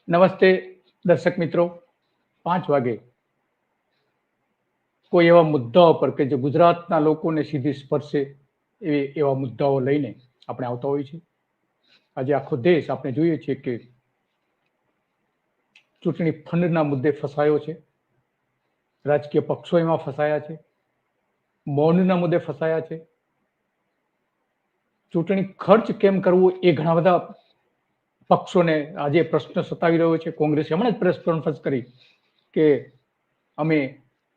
નમસ્તે દર્શક મિત્રો. 5 વાગે કોઈ એવા મુદ્દાઓ પર કે જે ગુજરાતના લોકોને સીધી સ્પર્શે એવા મુદ્દાઓ લઈને આપણે આવતા હોઈએ છીએ. આજે આખો દેશ આપણે જોઈએ છીએ કે ચૂંટણી ફંડના મુદ્દે ફસાયો છે, રાજકીય પક્ષો એમાં ફસાયા છે, મૌનના મુદ્દે ફસાયા છે. ચૂંટણી ખર્ચ કેમ કરવો એ ઘણા બધા પક્ષોને આજે પ્રશ્ન સતાવી રહ્યો છે. કોંગ્રેસે હમણાં જ પ્રેસ કોન્ફરન્સ કરી કે અમે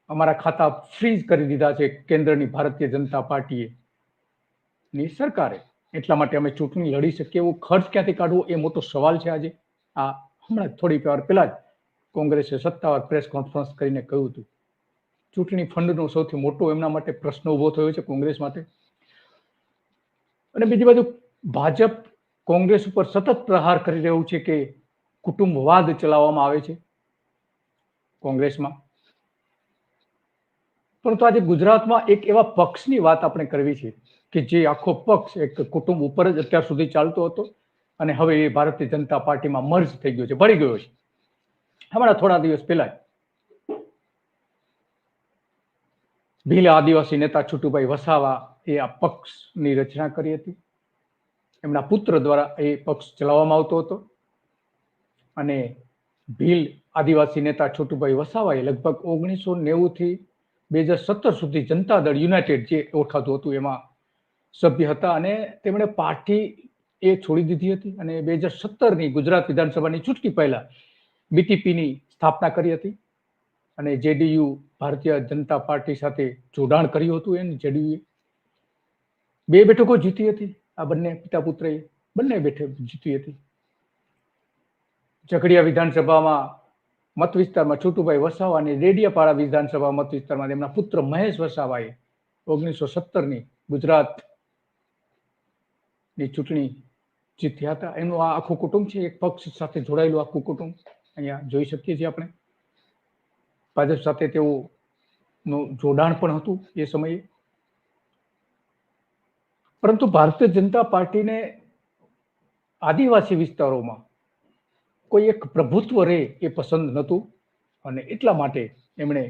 અમારા ખાતા ફ્રીઝ કરી દીધા છે કેન્દ્રની ભારતીય જનતા પાર્ટીએ ની સરકારે, એટલા માટે અમે ચૂંટણી લડી શકીએ. એવો ખર્ચ ક્યાંથી કાઢવો એ મોટો સવાલ છે. આજે આ હમણાં થોડી વાર પહેલા જ કોંગ્રેસે સત્તાવાર પ્રેસ કોન્ફરન્સ કરીને કહ્યું હતું. ચૂંટણી ફંડનો સૌથી મોટો એમના માટે પ્રશ્ન ઉભો થયો છે કોંગ્રેસ માટે. અને બીજી બાજુ ભાજપ કોંગ્રેસ ઉપર સતત પ્રહાર કરી રહ્યું છે કે કુટુંબવાદ ચલાવવામાં આવે છે કોંગ્રેસમાં. પરંતુ આજે ગુજરાતમાં એક એવા પક્ષની વાત આપણે કરવી છે કે જે આખો પક્ષ એક કુટુંબ ઉપર જ અત્યાર સુધી ચાલતો હતો અને હવે એ ભારતીય જનતા પાર્ટીમાં મર્જ થઈ ગયો છે, ભળી ગયો છે. હમણાં થોડા દિવસ પહેલા ભીલ આદિવાસી નેતા છુટુભાઈ વસાવા એ આ પક્ષની રચના કરી હતી. એમના પુત્ર દ્વારા એ પક્ષ ચલાવવામાં આવતો હતો અને ભીલ આદિવાસી નેતા છુટુભાઈ વસાવાએ લગભગ 1990 થી 2017 સુધી જનતા દળ યુનાઇટેડ જે ઓળખાતું હતું એમાં સભ્ય હતા અને તેમણે પાર્ટી એ છોડી દીધી હતી અને 2017ની ગુજરાત વિધાનસભાની ચૂંટણી પહેલા બીટીપીની સ્થાપના કરી હતી અને જેડીયુ ભારતીય જનતા પાર્ટી સાથે જોડાણ કર્યું હતું. એને જેડીયુએ 2 બેઠકો જીતી હતી. આ બંને પિતા પુત્રએ બંને બેઠક જીતી હતી. ઝઘડિયા વિધાનસભામાં મત વિસ્તારમાં છુટુભાઈ વસાવા અને ડેડિયાપાડા વિધાનસભા મત વિસ્તારમાં તેમના પુત્ર મહેશ વસાવાએ 1917ની ગુજરાતની ચૂંટણી જીત્યા હતા. એનું આ આખું કુટુંબ છે, એક પક્ષ સાથે જોડાયેલું આખું કુટુંબ અહીંયા જોઈ શકીએ છીએ આપણે. ભાજપ સાથે તેઓનું જોડાણ પણ હતું એ સમયે. પરંતુ ભારતીય જનતા પાર્ટીને આદિવાસી વિસ્તારોમાં કોઈ એક પ્રભુત્વ રહે એ પસંદ નહોતું અને એટલા માટે એમણે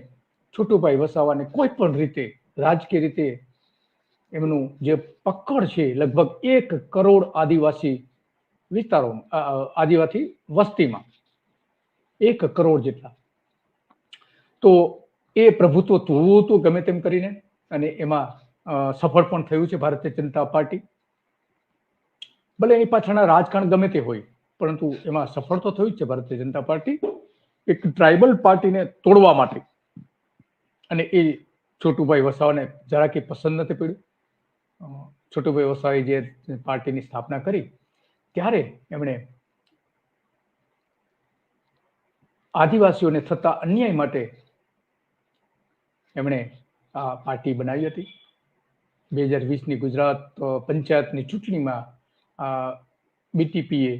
છુટુભાઈ વસાવાને કોઈ પણ રીતે રાજકીય રીતે એમનું જે પકડ છે લગભગ 1 કરોડ આદિવાસી વિસ્તારોમાં, આદિવાસી વસ્તીમાં 1 કરોડ જેટલા, તો એ પ્રભુત્વ તોડવું હતું ગમે તેમ કરીને અને એમાં સફળ પણ થયું છે ભારતીય જનતા પાર્ટી. ભલે એની પાછળના રાજકારણ ગમે તે હોય પરંતુ એમાં સફળ તો થયું જ છે ભારતીય જનતા પાર્ટી એક ટ્રાઇબલ પાર્ટીને તોડવા માટે. અને એ છોટુભાઈ વસાવાને જરા કે પસંદ નથી પડ્યું. છોટુભાઈ વસાવાએ જે પાર્ટીની સ્થાપના કરી ત્યારે એમણે આદિવાસીઓને થતા અન્યાય માટે એમણે આ પાર્ટી બનાવી હતી. 2020ની ગુજરાત પંચાયતની ચૂંટણીમાં બીટીપીએ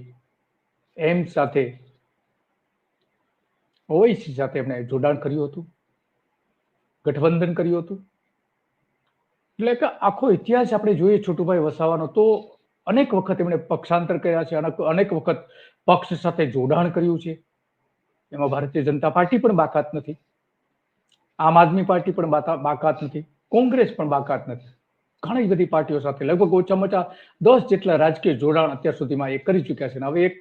એમ્સ સાથે ઓવૈસી સાથે એમણે જોડાણ કર્યું હતું, ગઠબંધન કર્યું હતું. એટલે કે આખો ઇતિહાસ આપણે જોઈએ છોટુભાઈ વસાવાનો તો અનેક વખત એમણે પક્ષાંતર કર્યા છે, અનેક વખત પક્ષ સાથે જોડાણ કર્યું છે. એમાં ભારતીય જનતા પાર્ટી પણ બાકાત નથી, આમ આદમી પાર્ટી પણ બાકાત નથી, કોંગ્રેસ પણ બાકાત નથી. ઘણી બધી પાર્ટીઓ સાથે લગભગ ઓછામાં ઓછા 10 જેટલા રાજકીય જોડાણ અત્યાર સુધીમાં એ કરી ચૂક્યા છે. હવે એક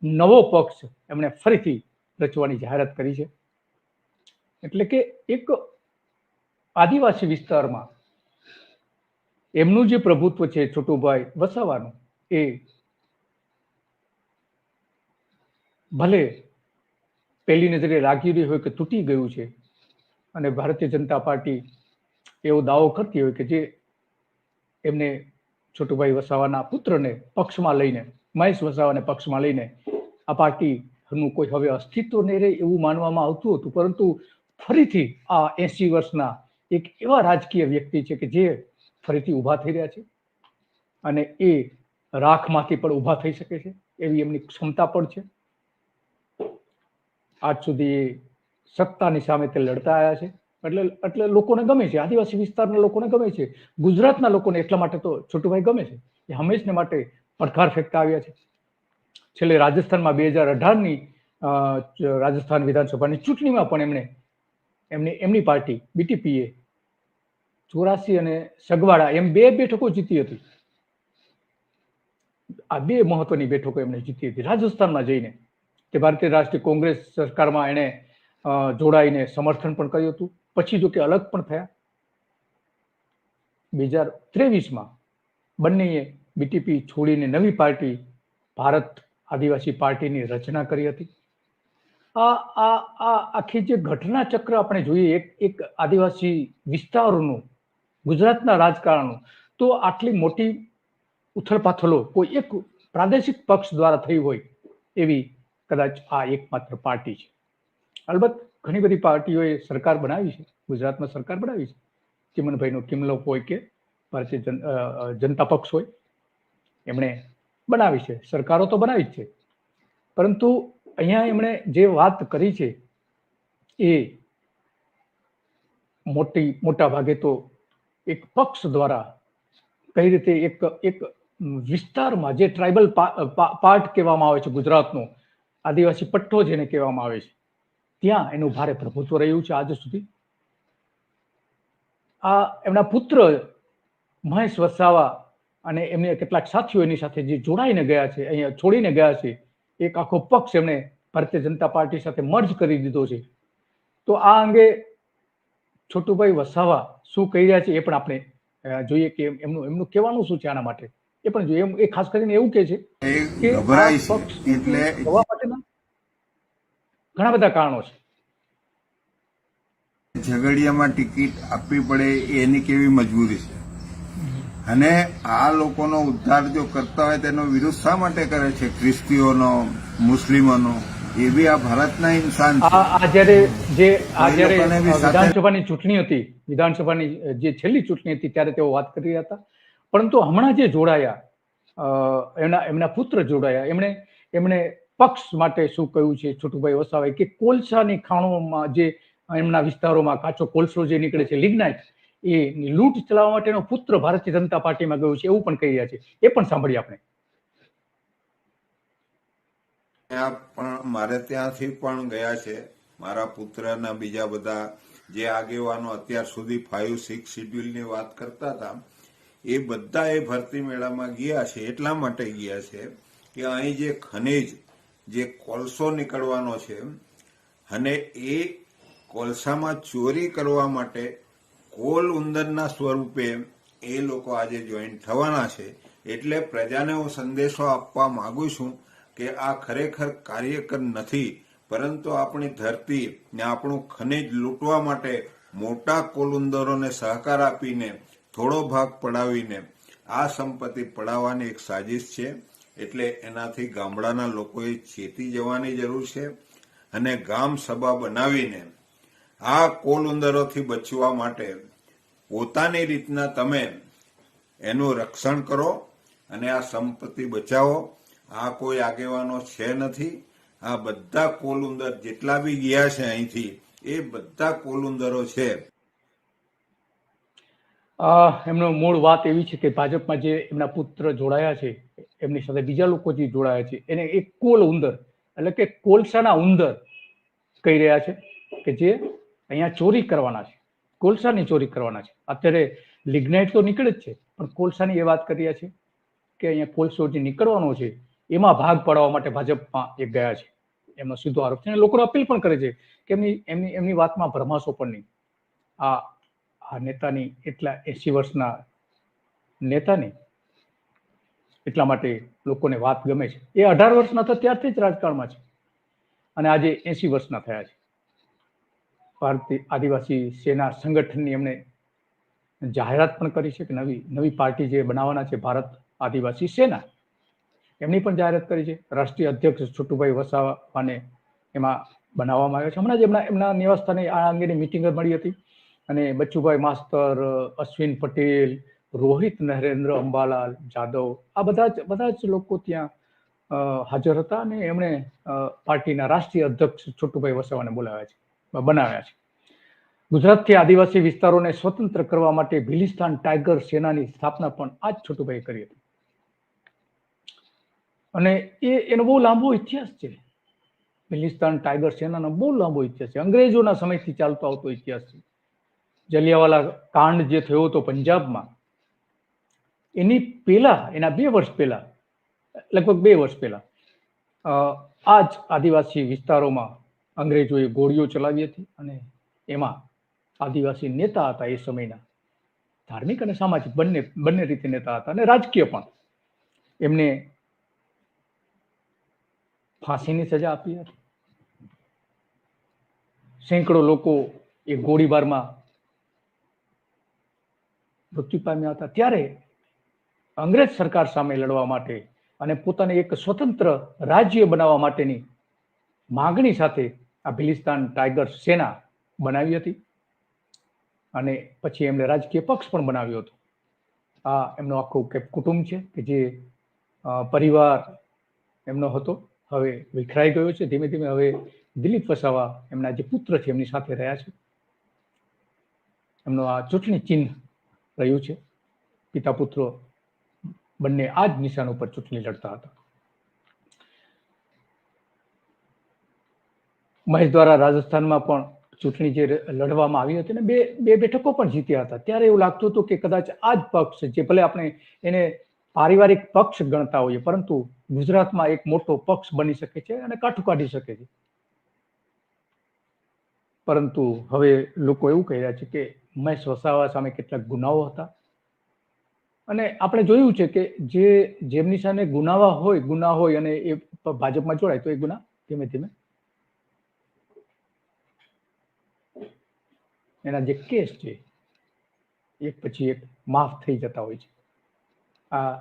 નવો પક્ષ એમણે ફરીથી રચવાની જાહેરાત કરી છે. એટલે કે એક આદિવાસી વિસ્તારમાં એમનું જે પ્રભુત્વ છે છોટુભાઈ વસાવાનું એ ભલે પહેલી નજરે લાગી રહ્યું હોય કે તૂટી ગયું છે અને ભારતીય જનતા પાર્ટી એવો દાવો કરતી હોય કે જે એમને છોટુભાઈ વસાવાના પુત્રને પક્ષમાં લઈને, મહેશ વસાવાને પક્ષમાં લઈને આ પાર્ટીનું કોઈ હવે અસ્તિત્વ નહીં રહે એવું માનવામાં આવતું હતું. પરંતુ ફરીથી આ 80 વર્ષના એક એવા રાજકીય વ્યક્તિ છે કે જે ફરીથી ઊભા થઈ રહ્યા છે અને એ રાખમાંથી પણ ઊભા થઈ શકે છે એવી એમની ક્ષમતા પણ છે. આજ સુધી સત્તાની સામે તે લડતા આવ્યા છે. એટલે લોકોને ગમે છે, આદિવાસી વિસ્તારના લોકોને ગમે છે, ગુજરાતના લોકોને એટલા માટે તો છોટુભાઈ ગમે છે. એ હંમેશને માટે પડકાર ફેંકતા આવ્યા છે. છેલ્લે રાજસ્થાનમાં 2018ની રાજસ્થાન વિધાનસભાની ચૂંટણીમાં પણ એમની પાર્ટી બીટીપીએ 84 અને સગવાડા એમ 2 બેઠકો જીતી હતી. આ 2 મહત્વની બેઠકો એમણે જીતી હતી રાજસ્થાનમાં જઈને. તે ભારતીય રાષ્ટ્રીય કોંગ્રેસ સરકારમાં એણે જોડાઈને સમર્થન પણ કર્યું હતું. પછી જો કે અલગ પણ થયા. 2023માં બંનેએ બીટીપી છોડીને નવી પાર્ટી ભારત આદિવાસી પાર્ટીની રચના કરી હતી. આ આખી જે ઘટના ચક્ર આપણે જોઈએ એક આદિવાસી વિસ્તારોનું, ગુજરાતના રાજકારણનું, તો આટલી મોટી ઉથલપાથલો કોઈ એક પ્રાદેશિક પક્ષ દ્વારા થઈ હોય એવી કદાચ આ એકમાત્ર પાર્ટી છે. અલબત્ત ઘણી બધી પાર્ટીઓએ સરકાર બનાવી છે, ગુજરાતમાં સરકાર બનાવી છે. ચિમનભાઈનો કિમલો હોય કે ભારતીય જનતા પક્ષ હોય, એમણે બનાવી છે, સરકારો તો બનાવી જ છે. પરંતુ અહીંયા એમણે જે વાત કરી છે એ મોટા ભાગે તો એક પક્ષ દ્વારા કઈ રીતે એક વિસ્તારમાં જે ટ્રાઇબલ પાર્ટ કહેવામાં આવે છે ગુજરાતનો, આદિવાસી પટ્ટો જેને કહેવામાં આવે છે, ત્યાં એનું ભારે પ્રભુત્વ રહ્યું છે આજ સુધી. આ એમના પુત્ર મહેશ વસાવા અને એમને કેટલાક સાથીઓ એની સાથે જે જોડાઈને ગયા છે, અહીંયા છોડીને ગયા છે, એક આખો પક્ષ એમણે ભારતીય જનતા પાર્ટી સાથે મર્જ કરી દીધો છે. તો આ અંગે છોટુભાઈ વસાવા શું કહી રહ્યા છે એ પણ આપણે જોઈએ કે એમનું કહેવાનું શું છે આના માટે, એ પણ જોઈએ. એ ખાસ કરીને એવું કહે છે કે જવા માટેના ઘણા બધા કારણો છે. ઝઘડિયામાં ટિકિટ આપવી પડે એની કેવી મજબૂરી છે, અને આ લોકોનો ઉદ્ધાર જો કરતા હોય તેનો વિરોધ શા માટે કરે છે? ખ્રિસ્તીઓનો, મુસ્લિમોનો, એ બી આ ભારતના ઇન્સાન છે. જ્યારે વિધાનસભાની ચૂંટણી હતી, વિધાનસભાની જે છેલ્લી ચૂંટણી હતી ત્યારે તેઓ વાત કરી રહ્યા હતા. પરંતુ હમણાં જે જોડાયા, એમના પુત્ર જોડાયા, એમણે પક્ષ માટે શું કહ્યું છે છોટુભાઈ વસાવાએ કે કોલસાની ખાણોમાં જે એમના વિસ્તારોમાં કાચો કોલસો જે નીકળે છે, લિગ્નાઇટ, એ લૂંટ ચલાવવા માટેનો પુત્ર ભારતીય જનતા પાર્ટીમાં ગયો છે એવું પણ કહી રહ્યા છે. એ પણ સાંભળીએ આપણે. પણ મારે ત્યાંથી પણ ગયા છે મારા પુત્રના બીજા બધા જે આગેવાનો અત્યાર સુધી 5-6 શેડ્યુલની વાત કરતા હતા, એ બધા એ ભરતી મેળામાં ગયા છે. એટલા માટે ગયા છે કે અહીં જે ખનિજ, જે કોલસો નીકળવાનો છે, અને એ કોલસામાં ચોરી કરવા માટે કોલ ઉંદરના સ્વરૂપે એ લોકો આજે જોઈન્ટ થવાના છે. એટલે પ્રજાને હું સંદેશો આપવા માંગુ છું કે આ ખરેખર કાર્યકર નથી, પરંતુ આપણી ધરતી ને આપણું ખનિજ લૂંટવા માટે મોટા કોલુંદરોને સહકાર આપીને થોડો ભાગ પડાવીને આ સંપત્તિ પડાવવાની એક સાજિશ છે. એટલે એનાથી ગામડાના લોકોએ ચેતી જવાની જરૂર છે, અને ગામ સભા બનાવીને આ કોલુંદરોથી બચવા માટે પોતાની રીતના તમે એનું રક્ષણ કરો અને આ સંપત્તિ બચાવો. આ કોઈ આગેવાનો છે નથી. આ બધા કોલુંદર જેટલા બી ગયા છે અહીંથી, એ બધા કોલુંદરો છે. એમનો મૂળ વાત એવી છે કે ભાજપમાં જે એમના પુત્ર જોડાયા છે, એમની સાથે બીજા લોકો જે જોડાયા છે, એને એક કોલ ઉંદર એટલે કે કોલસાના ઉંદર કહી રહ્યા છે કે જે અહીંયા ચોરી કરવાના છે, કોલસાની ચોરી કરવાના છે. અત્યારે લિગ્નાઇટ તો નીકળે જ છે, પણ કોલસાની એ વાત કરી રહ્યા છે કે અહીંયા કોલસો જે નીકળવાનો છે એમાં ભાગ પાડવા માટે ભાજપમાં એક ગયા છે. એમનો સીધો આરોપ છે. લોકો અપીલ પણ કરે છે કે એમની વાતમાં ભરમાશો પણ નહીં. આ નેતાની એટલા 80 વર્ષના નેતાની એટલા માટે લોકોને વાત ગમે છે. એ 18 વર્ષના હતા ત્યારથી જ રાજકારણમાં છે અને આજે 80 વર્ષના થયા છે. ભારતીય આદિવાસી સેના સંગઠનની એમણે જાહેરાત પણ કરી છે કે નવી પાર્ટી જે બનાવવાના છે, ભારત આદિવાસી સેના, એમની પણ જાહેરાત કરી છે. રાષ્ટ્રીય અધ્યક્ષ છોટુભાઈ વસાવાને એમાં બનાવવામાં આવ્યા છે. હમણાં જ એમના નિવાસસ્થાને આ અંગેની મિટિંગ મળી હતી અને બચ્ચુભાઈ માસ્તર, અશ્વિન પટેલ, રોહિત નરેન્દ્ર અંબાલાલ જાદવ, આ બધા જ લોકો ત્યાં હાજર હતા અને એમણે પાર્ટીના રાષ્ટ્રીય અધ્યક્ષ છોટુભાઈ વસાવાને બનાવ્યા છે. ગુજરાતથી આદિવાસી વિસ્તારોને સ્વતંત્ર કરવા માટે ભીલિસ્તાન ટાઈગર સેનાની સ્થાપના પણ આ જ છોટુભાઈ કરી હતી. અને એનો બહુ લાંબો ઇતિહાસ છે. ભિલિસ્તાન ટાઈગર સેનાનો બહુ લાંબો ઇતિહાસ છે, અંગ્રેજોના સમયથી ચાલતો આવતો ઇતિહાસ છે. જલિયાવાલા કાંડ જે થયો હતો પંજાબમાં, એની પહેલા, એના 2 વર્ષ પહેલા, લગભગ 2 વર્ષ પહેલા, આ જ આદિવાસી વિસ્તારોમાં અંગ્રેજોએ ગોળીઓ ચલાવી હતી અને એમાં આદિવાસી નેતા હતા એ સમયના, ધાર્મિક અને સામાજિક બંને રીતે નેતા હતા અને રાજકીય પણ. એમને ફાંસીની સજા આપી હતી. સેંકડો લોકો એ ગોળીબારમાં મૃત્યુ પામ્યા હતા. ત્યારે અંગ્રેજ સરકાર સામે લડવા માટે અને પોતાને એક સ્વતંત્ર રાજ્ય બનાવવા માટેની માગણી સાથે આ ભિલિસ્તાન ટાઈગર સેના બનાવી હતી અને પછી એમને રાજકીય પક્ષ પણ બનાવ્યો હતો. આ એમનો આખો કુટુંબ છે કે જે પરિવાર એમનો હતો, હવે વિખરાઈ ગયો છે ધીમે ધીમે. હવે દિલીપ વસાવા એમના જે પુત્ર છે એમની સાથે રહ્યા છે. એમનું આ ચૂંટણી ચિહ્ન રહ્યું છે. પિતા પુત્રો બંને આ જ નિશાન ઉપર ચૂંટણી લડતા હતા. મહેશ દ્વારા રાજસ્થાનમાં પણ ચૂંટણી જે લડવામાં આવી હતી ને, બે બેઠકો પણ જીત્યા હતા. ત્યારે એવું લાગતું હતું કે કદાચ આ જ પક્ષ, જે ભલે આપણે એને પારિવારિક પક્ષ ગણતા હોઈએ, પરંતુ ગુજરાતમાં એક મોટો પક્ષ બની શકે છે અને કાઠું કાઢી શકે છે. પરંતુ હવે લોકો એવું કહી રહ્યા છે કે મહેશ વસાવા સામે કેટલાક ગુનાઓ હતા અને આપણે જોયું છે કે જેમની સામે ગુના હોય અને એ ભાજપમાં જોડાય તો એ ગુના ધીમે ધીમે એના જે કેસ છે એક પછી એક માફ થઈ જતા હોય છે. આ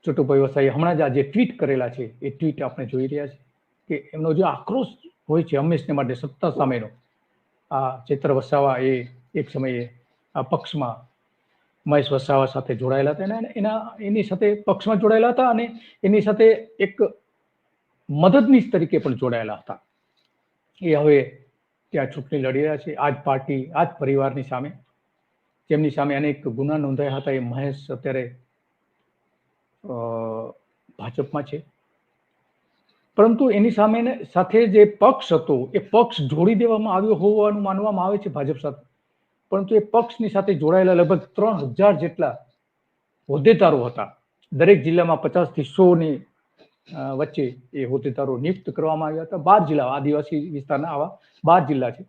છોટુભાઈ વસાવાએ હમણાં જ આ જે ટ્વીટ કરેલા છે એ ટ્વીટ આપણે જોઈ રહ્યા છે કે એમનો જે આક્રોશ હોય છે હંમેશને માટે સત્તા સામેનો. આ ચેતર વસાવા એ એક સમયે આ પક્ષમાં મહેશ વસાવા સાથે જોડાયેલા હતા, એની સાથે પક્ષમાં જોડાયેલા હતા અને એની સાથે એક મદદનીશ તરીકે પણ જોડાયેલા હતા. એ હવે ત્યાં ચૂંટણી લડી રહ્યા છે આ જ પાર્ટી, આ જ પરિવારની સામે, જેમની સામે અનેક ગુના નોંધાયા હતા. એ મહેશ અત્યારે ભાજપમાં છે, પરંતુ એની સાથે જે પક્ષ હતો એ પક્ષ જોડી દેવામાં આવ્યો હોવાનું માનવામાં આવે છે ભાજપ સાથે. પરંતુ એ પક્ષની સાથે જોડાયેલા લગભગ 3000 જેટલા હોદ્દેદારો હતા. દરેક જિલ્લામાં 50 થી 100 ની વચ્ચે એ હોદ્દેદારો નિયુક્ત કરવામાં આવ્યા હતા. 12 જિલ્લા, આદિવાસી વિસ્તારના આવા 12 જિલ્લા છે.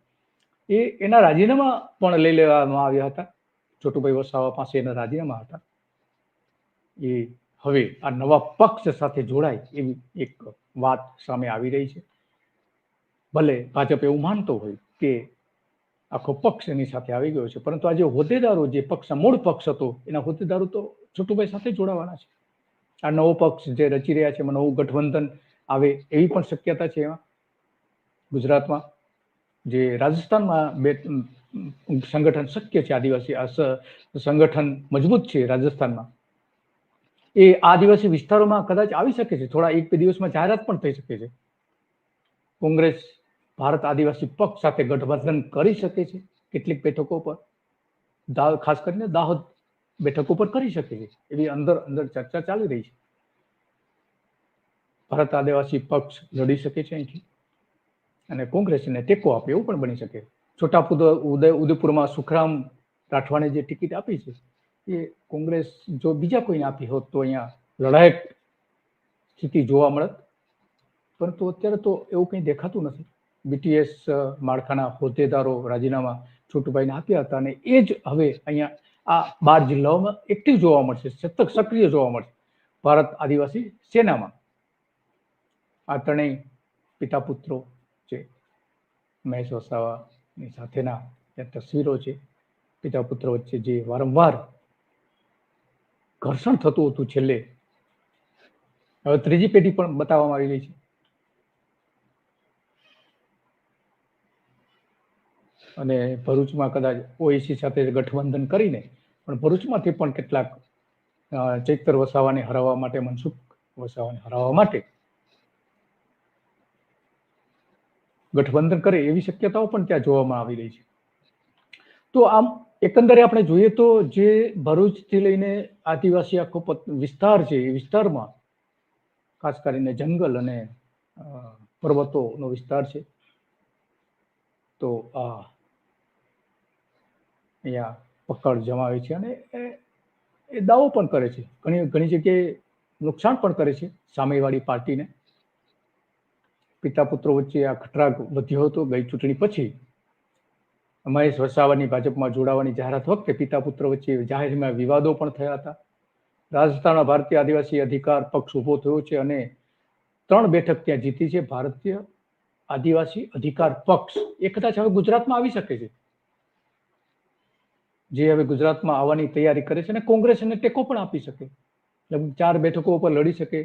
એના રાજીનામા પણ લઈ લેવામાં આવ્યા હતા. છોટુભાઈ વસાવા પાસે એના રાજીનામા હતા. એ હવે આ નવા પક્ષ સાથે જોડાય એવી એક વાત સામે આવી રહી છે. ભલે ભાજપ એવું માનતો હોય કે આખો પક્ષ એની સાથે આવી ગયો છે, પરંતુ આ જે હોદ્દેદારો, જે પક્ષ મૂળ પક્ષ હતો એના હોદ્દેદારો તો છોટુભાઈ સાથે જોડાવાના છે. આ નવો પક્ષ જે રચી રહ્યા છે, નવું ગઠબંધન આવે એવી પણ શક્યતા છે. એમાં ગુજરાતમાં જે રાજસ્થાનમાં બે સંગઠન શક્ય છે, આદિવાસી સંગઠન મજબૂત છે રાજસ્થાનમાં, એ આદિવાસી વિસ્તારોમાં કદાચ આવી શકે છે. થોડા 1-2 દિવસમાં જાહેરાત પણ થઈ શકે છે. કોંગ્રેસ ભારત આદિવાસી પક્ષ સાથે ગઠબંધન કરી શકે છે કેટલીક બેઠકો પર, ખાસ કરીને દાહોદ બેઠકો પર કરી શકે છે, એવી અંદર ચર્ચા ચાલી રહી છે. ભારત આદિવાસી પક્ષ લડી શકે છે અહીંથી અને કોંગ્રેસને ટેકો આપે એવું પણ બની શકે. છોટાઉદેપુરમાં સુખરામ રાઠવાને જે ટિકિટ આપી છે એ કોંગ્રેસ જો બીજા કોઈને આપી હોત તો અહીંયા લડાયક સ્થિતિ જોવા મળત, પરંતુ અત્યારે તો એવું કંઈ દેખાતું નથી. બીટીએસ માળખાના હોદ્દેદારો રાજીનામા છોટુભાઈને આપ્યા હતા અને એ જ હવે અહીંયા આ 12 જિલ્લાઓમાં એક્ટિવ જોવા મળશે, સક્રિય જોવા મળશે ભારત આદિવાસી સેનામાં. આ ત્રણેય પિતા પુત્રો છે. મહેશ વસાવાની સાથેના ત્યાં તસવીરો છે. પિતા પુત્ર વચ્ચે જે વારંવાર ઘર્ષણ થતું હતું, છેલ્લે હવે ત્રીજી પેઢી પણ બતાવવામાં આવી રહી છે. અને ભરૂચમાં કદાચ ઓએસી સાથે ગઠબંધન કરીને પણ ભરૂચમાંથી પણ કેટલાક ચૈતર વસાવાને હરાવવા માટે, મનસુખ વસાવાને હરાવવા માટે ગઠબંધન કરે એવી શક્યતાઓ પણ ત્યાં જોવામાં આવી રહી છે. તો આમ એકંદરે આપણે જોઈએ તો જે ભરૂચથી લઈને આદિવાસી આખો વિસ્તાર છે, એ વિસ્તારમાં ખાસ કરીને જંગલ અને પર્વતોનો વિસ્તાર છે. તો આ અહીંયા પકડ જમાવે છે અને એ દાવો પણ કરે છે, ઘણી ઘણી જગ્યાએ નુકસાન પણ કરે છે સામેવાળી પાર્ટીને. પિતા પુત્રો વચ્ચે આ ખટરાગ વધ્યો હતો ગઈ ચૂંટણી પછી. મહેશ વસાવાની ભાજપમાં જોડાવાની જાહેરાત વખતે પિતા પુત્ર વચ્ચે જાહેરમાં વિવાદો પણ થયા હતા. રાજસ્થાનના ભારતીય આદિવાસી અધિકાર પક્ષ ઉભો થયો છે અને 3 બેઠક ત્યાં જીતી છે. ભારતીય આદિવાસી અધિકાર પક્ષ એ કદાચ હવે ગુજરાતમાં આવી શકે છે, જે હવે ગુજરાતમાં આવવાની તૈયારી કરે છે અને કોંગ્રેસ એને ટેકો પણ આપી શકે, લગભગ 4 બેઠકો ઉપર લડી શકે,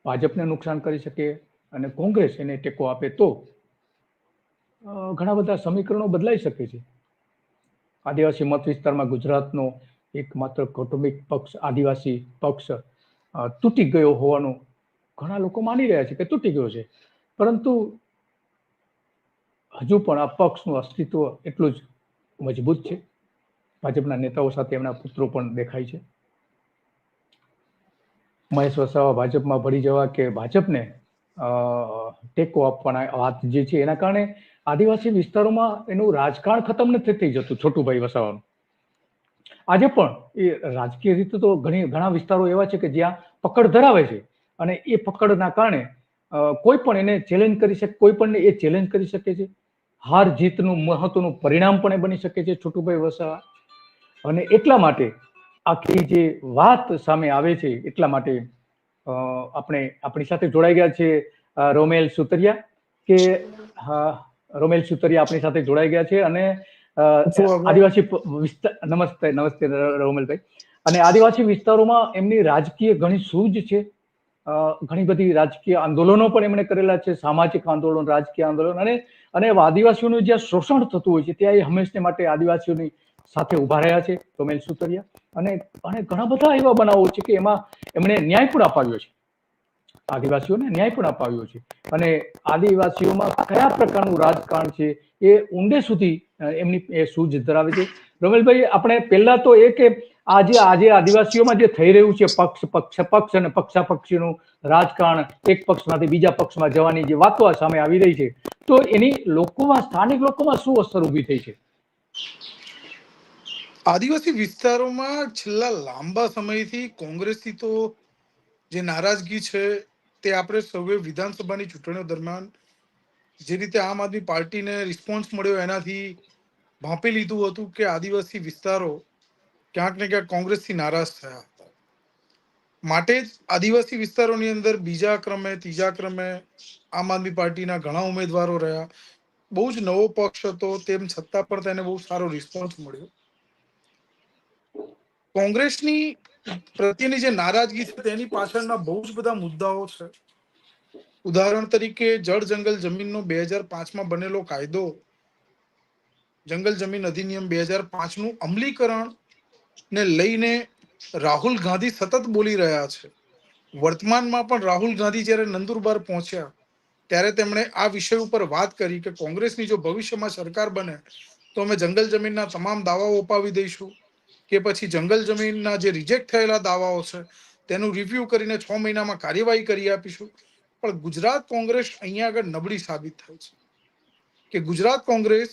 ભાજપને નુકસાન કરી શકે અને કોંગ્રેસ એને ટેકો આપે તો ઘણા બધા સમીકરણો બદલાઈ શકે છે. આદિવાસી મત વિસ્તારમાં ગુજરાતનો એકમાત્ર કૌટુંબિક પક્ષ આદિવાસી પક્ષ તૂટી ગયો હોવાનું ઘણા લોકો માની રહ્યા છે કે તૂટી ગયો છે, પરંતુ હજુ પણ આ પક્ષનું અસ્તિત્વ એટલું જ મજબૂત છે. ભાજપના નેતાઓ સાથે એમના પુત્રો પણ દેખાય છે. મહેશ વસાવા ભાજપમાં ભળી જવા કે ભાજપને ટેકો આપવાના વાત જે છે એના કારણે આદિવાસી વિસ્તારોમાં એનું રાજકારણ ખતમ નથી થઈ જતું. છોટુભાઈ વસાવાનું આજે પણ એ રાજકીય રીતે તો ઘણા વિસ્તારો એવા છે કે જ્યાં પકડ ધરાવે છે અને એ પકડના કારણે કોઈ પણ એને ચેલેન્જ કરી શકે, કોઈ પણ એ ચેલેન્જ કરી શકે છે. હાર જીતનું મહત્વનું પરિણામ પણ એ બની શકે છે છોટુભાઈ વસાવા. અને એટલા માટે આખી જે વાત સામે આવે છે એટલા માટે આપણી સાથે જોડાઈ ગયા છે રોમેલ સુતરિયા કે રોમેલ સુતરિયા આપણી સાથે જોડાઈ ગયા છે અને આદિવાસી વિસ્તાર નમસ્તે રોમેલભાઈ. અને આદિવાસી વિસ્તારોમાં એમની રાજકીય ઘણી સૂઝ છે, ઘણી બધી રાજકીય આંદોલનો પણ એમણે કરેલા છે, સામાજિક આંદોલન, રાજકીય આંદોલન અને આદિવાસીઓનું જ્યાં શોષણ થતું હોય છે ત્યાં એ હંમેશા માટે આદિવાસીઓની સાથે ઉભા રહ્યા છે રોમેલ સુતરિયા. અને ઘણા બધા એવા બનાવો છે કે એમાં એમણે ન્યાય પણ અપાવ્યો છે, આદિવાસીઓને ન્યાય પણ અપાવ્યો છે. અને આદિવાસીઓમાં કયા પ્રકારનું રાજકારણ છે એ ઊંડે સુધી એમની એ સૂઝ ધરાવે છે. રોમેલભાઈ, આપણે પહેલા તો એ કે આજે આદિવાસીઓમાં જે થઈ રહ્યું છે પક્ષ અને પક્ષાપક્ષીનું રાજકારણ, એક પક્ષમાંથી બીજા પક્ષમાં જવાની જે વાતો સામે આવી રહી છે, તો એની લોકોમાં, સ્થાનિક લોકોમાં શું અસર ઊભી થઈ છે? આદિવાસી વિસ્તારોમાં છેલ્લા લાંબા સમયથી કોંગ્રેસથી તો જે નારાજગી છે તે આપણે સૌએ વિધાનસભાની ચૂંટણીઓ દરમિયાન જે રીતે આમ આદમી પાર્ટીને રિસ્પોન્સ મળ્યો એનાથી ભાંપી લીધું હતું કે આદિવાસી વિસ્તારો ક્યાંક ને ક્યાંક કોંગ્રેસથી નારાજ થયા હતા. માટે જ આદિવાસી વિસ્તારોની અંદર બીજા ક્રમે, ત્રીજા ક્રમે આમ આદમી પાર્ટીના ઘણા ઉમેદવારો રહ્યા. બહુ જ નવો પક્ષ હતો, તેમ છતાં પણ તેને બહુ સારો રિસ્પોન્સ મળ્યો. કોંગ્રેસની પ્રત્યેની જે નારાજગી છે તેની પાછળના બહુ જ બધા મુદ્દાઓ છે. ઉદાહરણ તરીકે જળ જંગલ જમીનનો 2005માં બનેલો કાયદો, જંગલ જમીન અધિનિયમ 2005નું અમલીકરણ ને લઈને રાહુલ ગાંધી સતત બોલી રહ્યા છે. વર્તમાનમાં પણ રાહુલ ગાંધી જ્યારે નંદુરબાર પહોંચ્યા ત્યારે તેમણે આ વિષય ઉપર વાત કરી કે કોંગ્રેસની જો ભવિષ્યમાં સરકાર બને તો અમે જંગલ જમીનના તમામ દાવાઓ અપાવી દઈશું, કે પછી જંગલ જમીનના જે રિજેક્ટ થયેલા દાવાઓ છે તેનું રિવ્યુ કરીને 6 મહિનામાં કાર્યવાહી કરી આપીશું. પણ ગુજરાત કોંગ્રેસ અહીંયા આગળ નબળી સાબિત થાય છે કે ગુજરાત કોંગ્રેસ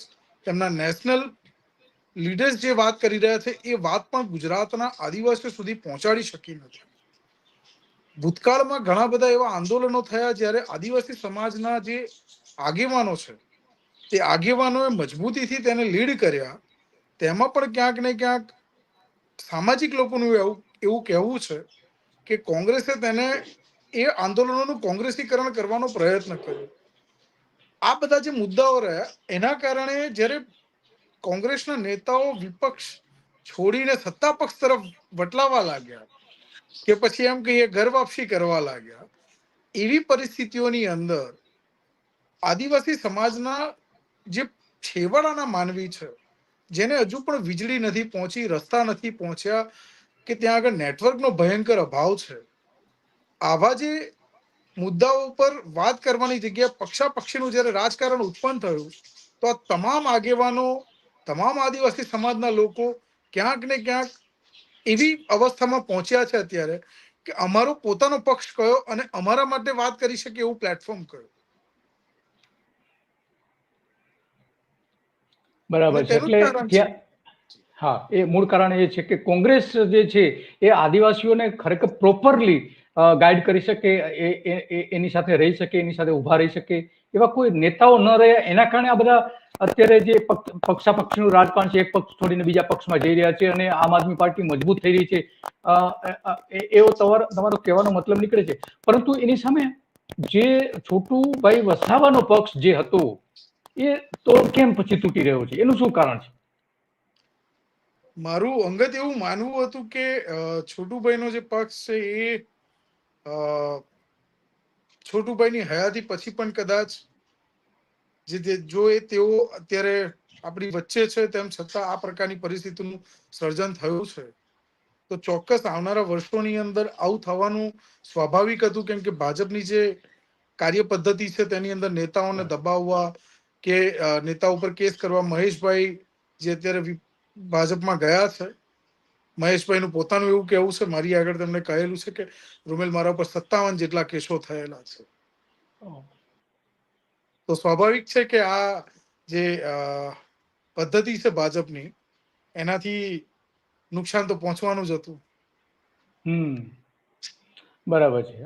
તેમના નેશનલ લીડર્સ જે વાત કરી રહ્યા છે એ વાત પણ ગુજરાતના આદિવાસીઓ સુધી પહોંચાડી શકી નથી. ભૂતકાળમાં ઘણા બધા એવા આંદોલનો થયા જ્યારે આદિવાસી સમાજના જે આગેવાનો છે તે આગેવાનોએ મજબૂતીથી તેને લીડ કર્યા. તેમાં પણ ક્યાંક ને ક્યાંક સામાજિક લોકોનું એવું કહેવું છે કે કોંગ્રેસે તેને એ આંદોલનોનું કોંગ્રેસીકરણ કરવાનો પ્રયત્ન કર્યો. આ બધા જે મુદ્દાઓ રહ્યા એના કારણે જ્યારે કોંગ્રેસના નેતાઓ વિપક્ષ છોડીને સત્તા પક્ષ તરફ વટલાવા લાગ્યા કે પછી એમ કહીએ ઘર વાપસી કરવા લાગ્યા, એવી પરિસ્થિતિઓની અંદર આદિવાસી સમાજના જે છેવાડાના માનવી છે, જેને હજુ પણ વીજળી નથી પહોંચી, રસ્તા નથી પહોંચ્યા, કે ત્યાં આગળ નેટવર્કનો ભયંકર અભાવ છે, આવા જે મુદ્દાઓ પર વાત કરવાની જગ્યાએ પક્ષાપક્ષીનું જ્યારે રાજકારણ ઉત્પન્ન થયું તો આ તમામ આગેવાનો, તમામ આદિવાસી સમાજના લોકો ક્યાંક ને ક્યાંક એવી અવસ્થામાં પહોંચ્યા છે અત્યારે કે અમારો પોતાનો પક્ષ કયો અને અમારા માટે વાત કરી શકે એવું પ્લેટફોર્મ કયો, બરાબર અને છે. તેનું જ એટલે કારણ છે. ત્યાં હા, એ મૂળ કારણ એ છે કે કોંગ્રેસ જે છે એ આદિવાસીઓને ખરેખર પ્રોપરલી ગાઈડ કરી શકે, એની સાથે રહી શકે, એની સાથે ઉભા રહી શકે એવા કોઈ નેતાઓ ન રહ્યા. એના કારણે આ બધા અત્યારે જે પક્ષાપક્ષીનું રાજકારણ છે, એક પક્ષ છોડીને બીજા પક્ષમાં જઈ રહ્યા છે અને આમ આદમી પાર્ટી મજબૂત થઈ રહી છે, એવો તમારો કહેવાનો મતલબ નીકળે છે. પરંતુ એની સામે જે છોટુભાઈ વસાવાનો પક્ષ જે હતો એ તો કેમ પછી તૂટી રહ્યો છે? એનું શું કારણ છે? મારું અંગત એવું માનવું હતું કે છોટુભાઈનો જે પક્ષ છે એ છોટુભાઈની હયાતી પછી પણ કદાચ જો તેઓ અત્યારે આપણી વચ્ચે છે તેમ છતાં આ પ્રકારની પરિસ્થિતિનું સર્જન થયું છે, તો ચોક્કસ આવનારા વર્ષોની અંદર આવું થવાનું સ્વાભાવિક હતું. કેમ કે ભાજપની જે કાર્ય પદ્ધતિ છે તેની અંદર નેતાઓને દબાવવા કે નેતા ઉપર કેસ કરવા, મહેશભાઈ જે અત્યારે ભાજપમાં ગયા છે, મહેશભાઈનું પોતાનું એવું કહેવું છે, મારી આગળ તેમને કહેલું છે કે રૂમેલ મારા ઉપર 57 જેટલા કેસો થયેલા છે. તો સ્વાભાવિક છે કે આ જે પદ્ધતિ છે ભાજપની, એનાથી નુકસાન તો પહોંચવાનું જ હતું. બરાબર છે.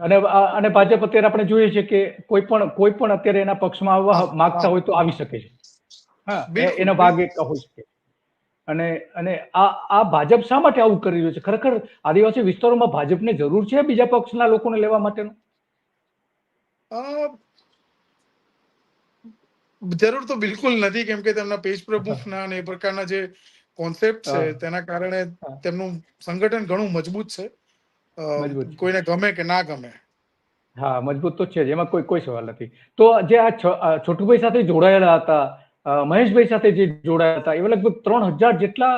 અને ભાજપ અત્યારે આપણે જોઈએ છે કે કોઈ પણ અત્યારે એના પક્ષમાં આવવા હા માંગતા હા હોય તો આવી શકે છે. હા, બિલકુલ એનો ભાગ બિલકુલ. એક હોઈ શકે. અને આ ભાજપ શા માટે આવું કરી રહ્યું છે? ખરેખર આદિવાસી વિસ્તારોમાં ભાજપને જરૂર છે બીજા પક્ષના લોકોને લેવા માટેનું? જરૂર તો બિલકુલ નથી, કેમ કે તેમના પેજ પ્રમુખના અને એ પ્રકારના જે કોન્સેપ્ટ છે તેના કારણે તેમનું સંગઠન ઘણું મજબૂત છે, મજબૂત છે. કોઈને ગમે કે ના ગમે. હા, મજબૂત તો છે જ, એમાં કોઈ સવાલ નથી. તો જે આ છોટુભાઈ સાથે જોડાયેલા હતા, મહેશભાઈ સાથે જે જોડાયા હતા, એવા લગભગ 3000 જેટલા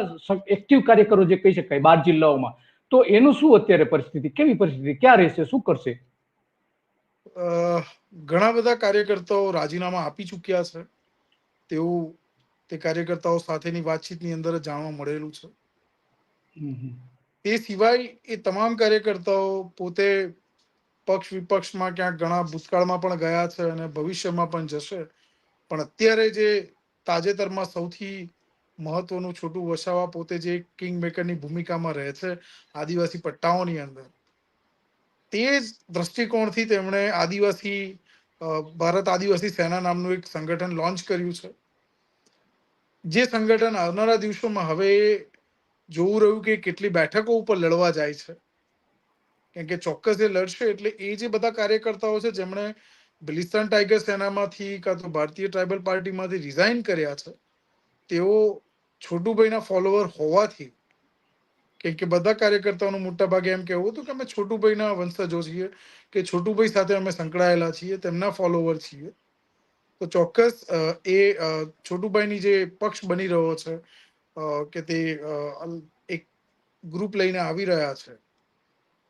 એક્ટિવ કાર્યકરો જે કહી શકાય 12 જિલ્લાઓમાં. તો એનું શું અત્યારે પરિસ્થિતિ, કેવી પરિસ્થિતિ, ક્યાં રહેશે, શું કરશે? ઘણા બધા કાર્યકર્તાઓ રાજીનામા આપી ચૂક્યા છે, તેવું તે કાર્યકર્તાઓ સાથેની વાતચીતની અંદર જાણવા મળેલું છે. તે સિવાય એ તમામ કાર્યકર્તાઓ પોતે પક્ષ વિપક્ષમાં ક્યાંક ઘણા ભૂતકાળમાં પણ ગયા છે અને ભવિષ્યમાં પણ જશે. પણ અત્યારે જે તાજેતરમાં સૌથી મહત્વનું છોટું વસાવા પોતે જે કિંગ મેકરની ભૂમિકામાં રહે છે આદિવાસી પટ્ટાઓની અંદર, તે જ દ્રષ્ટિકોણથી તેમણે ભારત આદિવાસી સેના નામનું એક સંગઠન લોન્ચ કર્યું છે. જે સંગઠન આવનારા દિવસોમાં હવે જોવું રહ્યું કે કેટલી બેઠકો ઉપર લડવા જાય છે, કેમ કે ચોક્કસ એ લડશે એટલે એ જે બધા કાર્યકર્તાઓ છે જેમણે બલિસ્તાન ટાઈગર સેનામાંથી કાં તો ભારતીય ટ્રાઇબલ પાર્ટીમાંથી રિઝાઇન કર્યા છે, તેઓ છોટુભાઈના ફોલોવર હોવાથી, કેમ કે બધા કાર્યકર્તાઓનું મોટા ભાગે એમ કહેવું હતું કે અમે છોટુભાઈના વંશજો છીએ, કે છોટુભાઈ સાથે અમે સંકળાયેલા છીએ, તેમના ફોલોવર છીએ. તો ચોક્કસ એ છોટુભાઈની જે પક્ષ બની રહ્યો છે, કે તે એક ગ્રુપ લઈને આવી રહ્યા છે,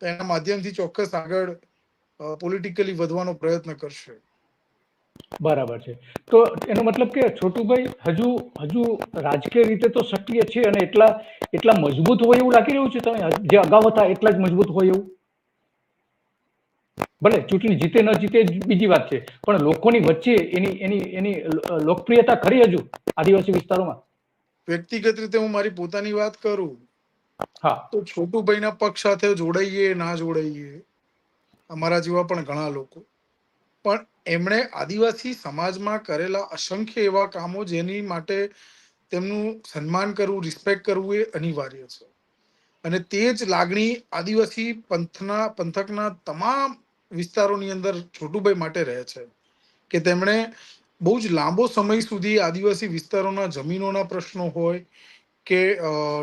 તો એના માધ્યમથી ચોક્કસ આગળ પોલિટિકલી વધવાનો પ્રયત્ન કરશે. બરાબર છે. તો એનો મતલબ કે છોટુભાઈ હજુ રાજકીય રીતે તો સક્રિય છે અને એટલા મજબૂત હોય એવું લાગી રહ્યું છે તમે, જે અગાઉ હતા એટલા જ મજબૂત હોય એવું? ભલે ચૂંટણી જીતે ન જીતે બીજી વાત છે, પણ લોકોની વચ્ચે એની લોકપ્રિયતા ખરી હજુ આદિવાસી વિસ્તારોમાં? વ્યક્તિગત રીતે હું મારી પોતાની વાત કરું હા, તો છોટુભાઈના પક્ષ સાથે જોડાઈએ ના જોડાઈએ, અમારા જેવા પણ ઘણા લોકો, પણ એમણે આદિવાસી સમાજમાં કરેલા અસંખ્ય એવા કામો જેની માટે તેમનું સન્માન કરવું, રિસ્પેક્ટ કરવું એ અનિવાર્ય છે. અને તે જ લાગણી આદિવાસી પંથકના તમામ વિસ્તારોની અંદર છોટુભાઈ માટે રહે છે, કે તેમણે બહુ જ લાંબો સમય સુધી આદિવાસી વિસ્તારોના જમીનોના પ્રશ્નો હોય કે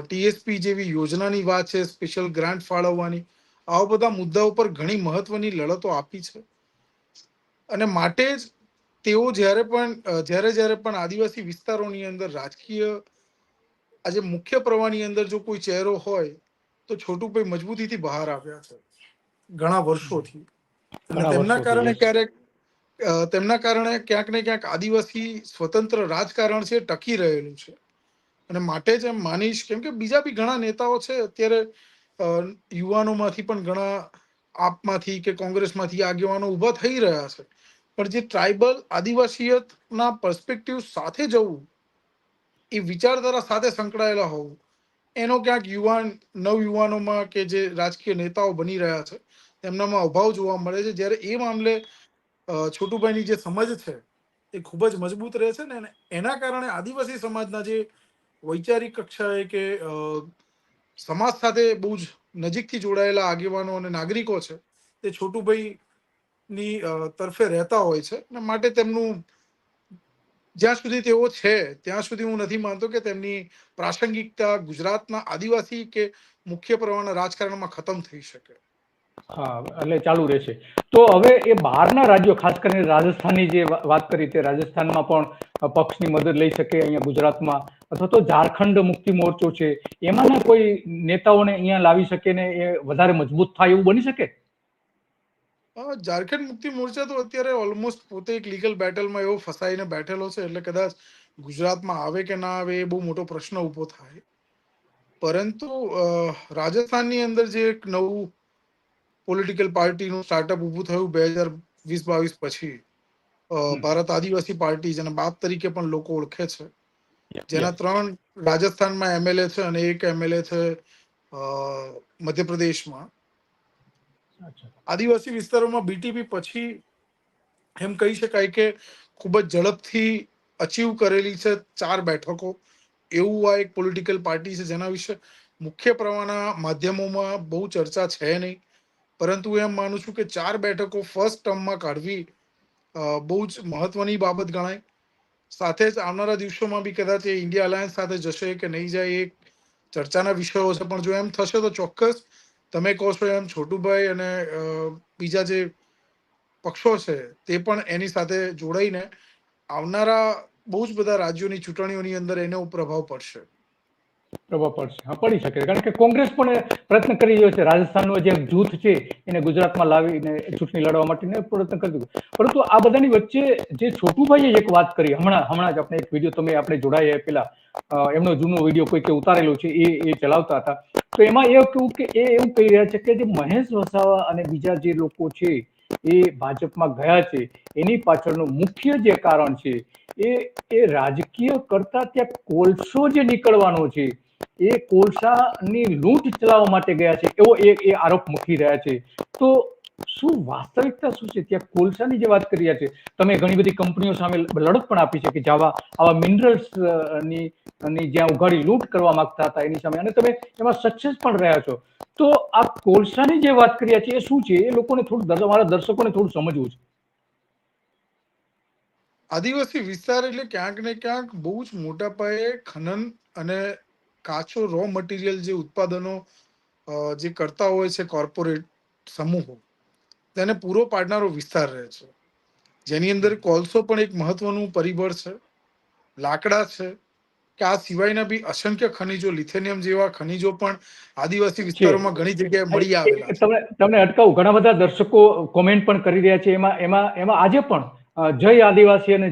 ટીએસપી જેવી યોજનાની વાત છે, સ્પેશિયલ ગ્રાન્ટ ફાળવવાની, આવા બધા મુદ્દાઓ પર ઘણી મહત્વની લડતો આપી છે. અને માટે જ તેઓ જ્યારે પણ આદિવાસી વિસ્તારોની અંદર રાજકીય આજે મુખ્ય પ્રવાહની અંદર જો કોઈ ચહેરો હોય તો છોટુભાઈ મજબૂતીથી બહાર આવ્યા છે ઘણા વર્ષોથી. અને ઘણા વર્ષોથી. યસ. તેમના કારણે ક્યાંક ને ક્યાંક આદિવાસી સ્વતંત્ર રાજકારણ છે ટકી રહેલું છે. અને માટે જ એમ માનીશ, કેમ કે બીજા બી ઘણા નેતાઓ છે અત્યારે, યુવાનોમાંથી પણ ઘણા આપમાંથી કે કોંગ્રેસમાંથી આગેવાનો ઊભા થઈ રહ્યા છે, પણ જે ટ્રાઇબલ આદિવાસીયતના પર્સપેક્ટિવ સાથે જવું, એ વિચારધારા સાથે સંકળાયેલા હોવું, એનો ક્યાંક નવયુવાનોમાં કે જે રાજકીય નેતાઓ બની રહ્યા છે તેમનામાં અભાવ જોવા મળે છે. જ્યારે એ મામલે છોટુભાઈની જે સમજ છે એ ખૂબ જ મજબૂત રહે છે ને એના કારણે આદિવાસી સમાજના જે વૈચારિક કક્ષાએ કે સમાજ સાથે બહુ જ નજીકથી જોડાયેલા આગેવાનો અને નાગરિકો છે તે છોટુભાઈની તરફે રહેતા હોય છે, અને માટે તેમનું જ્યાં સુધી તેઓ છે ત્યાં સુધી હું નથી માનતો કે તેમની પ્રાસંગિકતા ગુજરાતના આદિવાસી કે મુખ્ય પ્રવાહના રાજકારણમાં ખતમ થઈ શકે. હા, એટલે ચાલુ રહેશે. તો હવે એ બહારના રાજ્યો, ખાસ કરીને રાજસ્થાનની જે વાત કરી, તે રાજસ્થાનમાં પણ પક્ષની મદદ લઈ શકે અહીંયા ગુજરાતમાં, અથવા તો ઝારખંડ મુક્તિ મોરચો છે, એમાંના કોઈ નેતાઓને અહીંયા લાવી શકે ને એ વધારે મજબૂત થાય એવું બની શકે? ઝારખંડ મુક્તિ મોરચા તો અત્યારે ઓલમોસ્ટ પોતે એક લીગલ બેટલમાં એવો ફસાઈને બેઠેલો છે, એટલે કદાચ ગુજરાતમાં આવે કે ના આવે એ બહુ મોટો પ્રશ્ન ઊભો થાય. પરંતુ રાજસ્થાનની અંદર જે એક નવું પોલિટિકલ પાર્ટીનું સ્ટાર્ટઅપ ઊભું થયું 2020-22 પછી, ભારત આદિવાસી પાર્ટી, જેને બાપ તરીકે પણ લોકો ઓળખે છે, જેના 3 રાજસ્થાનમાં એમએલએ છે અને 1 એમએલએ છે મધ્યપ્રદેશમાં. આદિવાસી વિસ્તારોમાં બીટીપી પછી એમ કહી શકાય કે ખૂબ જ ઝડપથી અચીવ કરેલી છે 4 બેઠકો. એવું આ એક પોલિટિકલ પાર્ટી છે જેના વિશે મુખ્ય પ્રવાહના માધ્યમોમાં બહુ ચર્ચા છે નહીં, પરંતુ એમ માનું છું કે 4 બેઠકો ફર્સ્ટ ટર્મમાં કાઢવી બહુ જ મહત્વની બાબત ગણાય. સાથે જ આવનારા દિવસોમાં બી કદાચ એ ઇન્ડિયા અલાયન્સ સાથે જશે કે નહીં જાય એ ચર્ચાના વિષયો છે, પણ જો એમ થશે તો ચોક્કસ તમે કહો છો એમ છોટુભાઈ અને બીજા જે પક્ષો છે તે પણ એની સાથે જોડાઈને આવનારા બહુ જ બધા રાજ્યોની ચૂંટણીઓની અંદર એનો પ્રભાવ પડશે. પ્રભાવ પડશે, હા, પડી શકે, કારણ કે કોંગ્રેસ પણ પ્રયત્ન કરી રહ્યો છે. રાજસ્થાનનું જે જૂથ છે એને ગુજરાતમાં લાવીને ચૂંટણી લડવા માટે પ્રયત્ન કરી દીધું. પરંતુ આ બધાની વચ્ચે જે છોટુભાઈએ એક વાત કરી, હમણાં જ આપણે એક વિડીયો આપણે જોડાયા પેલા એમનો જૂનો વિડીયો કોઈકે ઉતારેલો છે, એ ચલાવતા હતા, તો એમાં એવું કે એ એવું કહી રહ્યા છે કે જે મહેશ વસાવા અને બીજા જે લોકો છે એ ભાજપમાં ગયા છે, એની પાછળનું મુખ્ય જે કારણ છે એ રાજકીય કરતા ત્યાં કોલસો જે નીકળવાનો છે એ કોલસાની લૂંટ ચલાવવા માટે ગયા છે, એવો એ આરોપ મૂકી રહ્યા છે. તો શું વાસ્તવિકતા શું છે? ત્યાં કોલસાની જે વાત કરી રહ્યા છે, તમે ઘણી બધી કંપનીઓ સામે લડત પણ આપી છે કે આવા મિનરલ્સ ની જ્યાં ઉઘાડી લૂંટ કરવા માંગતા હતા એની સામે, અને તમે એમાં સક્સેસ પણ રહ્યા છો. તો આ કોલસાની જે વાત કરી રહ્યા છે એ શું છે? એ લોકોને થોડું, અમારા દર્શકોને થોડું સમજવું છે. આદિવાસી વિસ્તાર એટલે ક્યાંક ને ક્યાંક બહુ જ મોટા પાયે ખનન અને કાચો રો મટીરિયલ જે ઉત્પાદનો જે કરતા હોય છે કોર્પોરેટ સમૂહો, તેને પૂરો પાડનારો વિસ્તાર રહે છે, જેની અંદર કોલસો પણ એક મહત્વનું પરિબળ છે, લાકડા છે, કે આ સિવાયના બી અસંખ્ય ખનિજો, લિથેનિયમ જેવા ખનિજો પણ આદિવાસી વિસ્તારોમાં ઘણી જગ્યાએ મળી આવેલા છે. તમને અટકાવું, ઘણા બધા દર્શકો કોમેન્ટ પણ કરી રહ્યા છે. એમાં આજે પણ જય આદિવાસી અને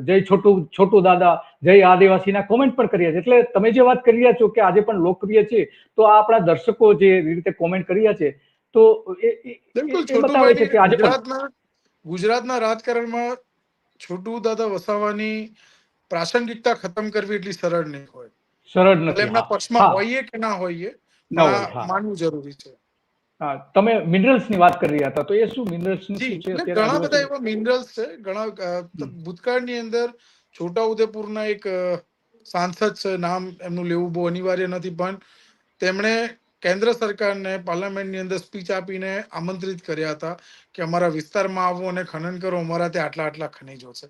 જય છોટુ દાદા, જય આદિવાસીના કોમેન્ટ પણ કરી રહ્યા છે. એટલે તમે જે વાત કરી રહ્યા છો કે આજે પણ લોકપ્રિય છે, તો આ આપણા દર્શકો જે રીતે કોમેન્ટ કરી રહ્યા છે, તો બિલકુલ એ બતાવે છે કે આજે ગુજરાતના રાજકારણમાં છોટુ દાદા વસાવાની પ્રાસંગિકતા ખતમ કરવી એટલી સરળ નહીં હોય. સરળ ભલે નથી. એમના પક્ષમાં હોઈએ કે ના હોઈએ, ના પણ હોય. આ માનવું જરૂરી છે. હા, તમે મિનરલ્સ ની વાત કરી રહ્યા હતા, તો એ શું મિનરલ્સ શું જી, છે એટલે અત્યારે ઘણા બધા આદિવાસી? એવા મિનરલ્સ છે. ઘણા ભૂતકાળની અંદર છોટાઉદેપુરના એક સાંસદ છે, નામ એમનું લેવું બહુ અનિવાર્ય નથી, પણ તેમણે કેન્દ્ર સરકારને પાર્લામેન્ટની અંદર સ્પીચ આપીને આમંત્રિત કર્યા હતા કે અમારા વિસ્તારમાં આવો અને ખનન કરો, અમારા ત્યાં આટલા આટલા ખનિજો છે.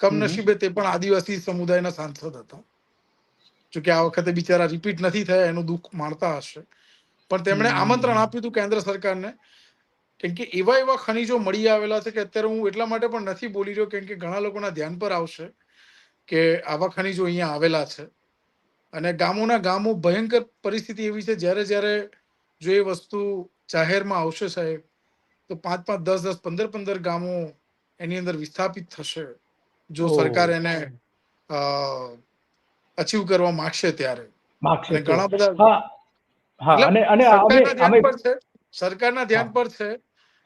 કમનસીબે તે પણ આદિવાસી સમુદાયના સાંસદ હતા. જોકે આ વખતે બિચારા રિપીટ નથી થયા, એનું દુઃખ માણતા હશે, પણ તેમણે આમંત્રણ આપ્યું હતું કેન્દ્ર સરકારને, કેમ કે એવા ખનિજો મળી આવેલા છે કે અત્યારે હું એટલા માટે પણ નથી બોલી રહ્યો કેમ કે ઘણા લોકોના ધ્યાન પર આવશે કે આવા ખનિજો અહીંયા આવેલા છે, અને ગામોના ગામો ભયંકર પરિસ્થિતિ એવી છે, જ્યારે જો એ વસ્તુ જાહેરમાં આવશે સાહેબ, તો 5-5, 10-10, 15-15 ગામો એની અંદર વિસ્થાપિત થશે જો સરકાર એને અચીવ કરવા માંગશે ત્યારે. માગશે અને તો. ઘણા બધા હા, હા, એટલે અને સરકારના ધ્યાન પર છે, સરકારના ધ્યાન પર છે,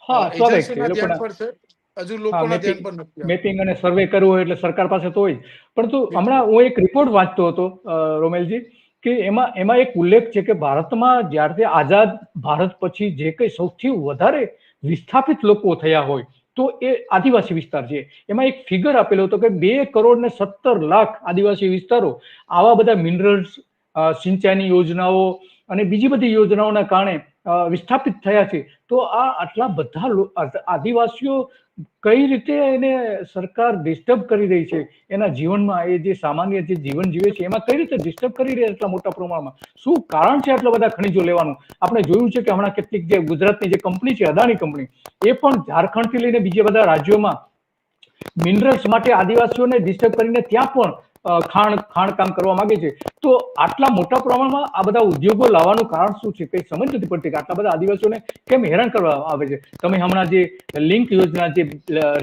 હા, સ્વાભાવિક છે. એ એજન્સીના ધ્યાન લોકોના પર છે, હજુ હા, લોકોના ધ્યાન પર નથી આવ્યું. મેપિંગ અને સર્વે કરવું હોય એટલે સરકાર પાસે તો હોય જ. પરંતુ બિલકુલ. હમણાં હું એક રિપોર્ટ વાંચતો હતો, રોમેલજી, કે એમાં એક ઉલ્લેખ છે કે ભારતમાં જ્યારથી આઝાદ ભારત પછી જે કંઈ સૌથી વધારે વિસ્થાપિત લોકો થયા હોય તો એ આદિવાસી વિસ્તાર છે. એમાં એક ફિગર આપેલો હતો કે 2,17,00,000 આદિવાસી વિસ્તારો આવા બધા મિનરલ્સ, સિંચાઈની યોજનાઓ અને બીજી બધી યોજનાઓના કારણે વિસ્થાપિત થયા છે. તો આ આટલા બધા આદિવાસીઓ કઈ રીતે એને સરકાર ડિસ્ટર્બ કરી રહી છે એના જીવનમાં, એ જે સામાન્ય જે જીવન જીવે છે એમાં કઈ રીતે ડિસ્ટર્બ કરી રહી છે એટલા મોટા પ્રમાણમાં? શું કારણ છે આટલા બધા ખનિજો લેવાનું? આપણે જોયું છે કે હમણાં કેટલીક જે ગુજરાતની જે કંપની છે, અદાણી કંપની, એ પણ ઝારખંડથી લઈને બીજા બધા રાજ્યોમાં મિનરલ્સ માટે આદિવાસીઓને ડિસ્ટર્બ કરીને ત્યાં પણ ખાણ કામ કરવા માંગે છે. તો આટલા મોટા પ્રમાણમાં આ બધા ઉદ્યોગો લાવવાનું કારણ શું છે? કઈ સમજ નથી પડતી કે આટલા બધા આદિવાસીઓને કેમ હેરાન કરવામાં આવે છે. તમે હમણાં જે લિંક યોજના, જે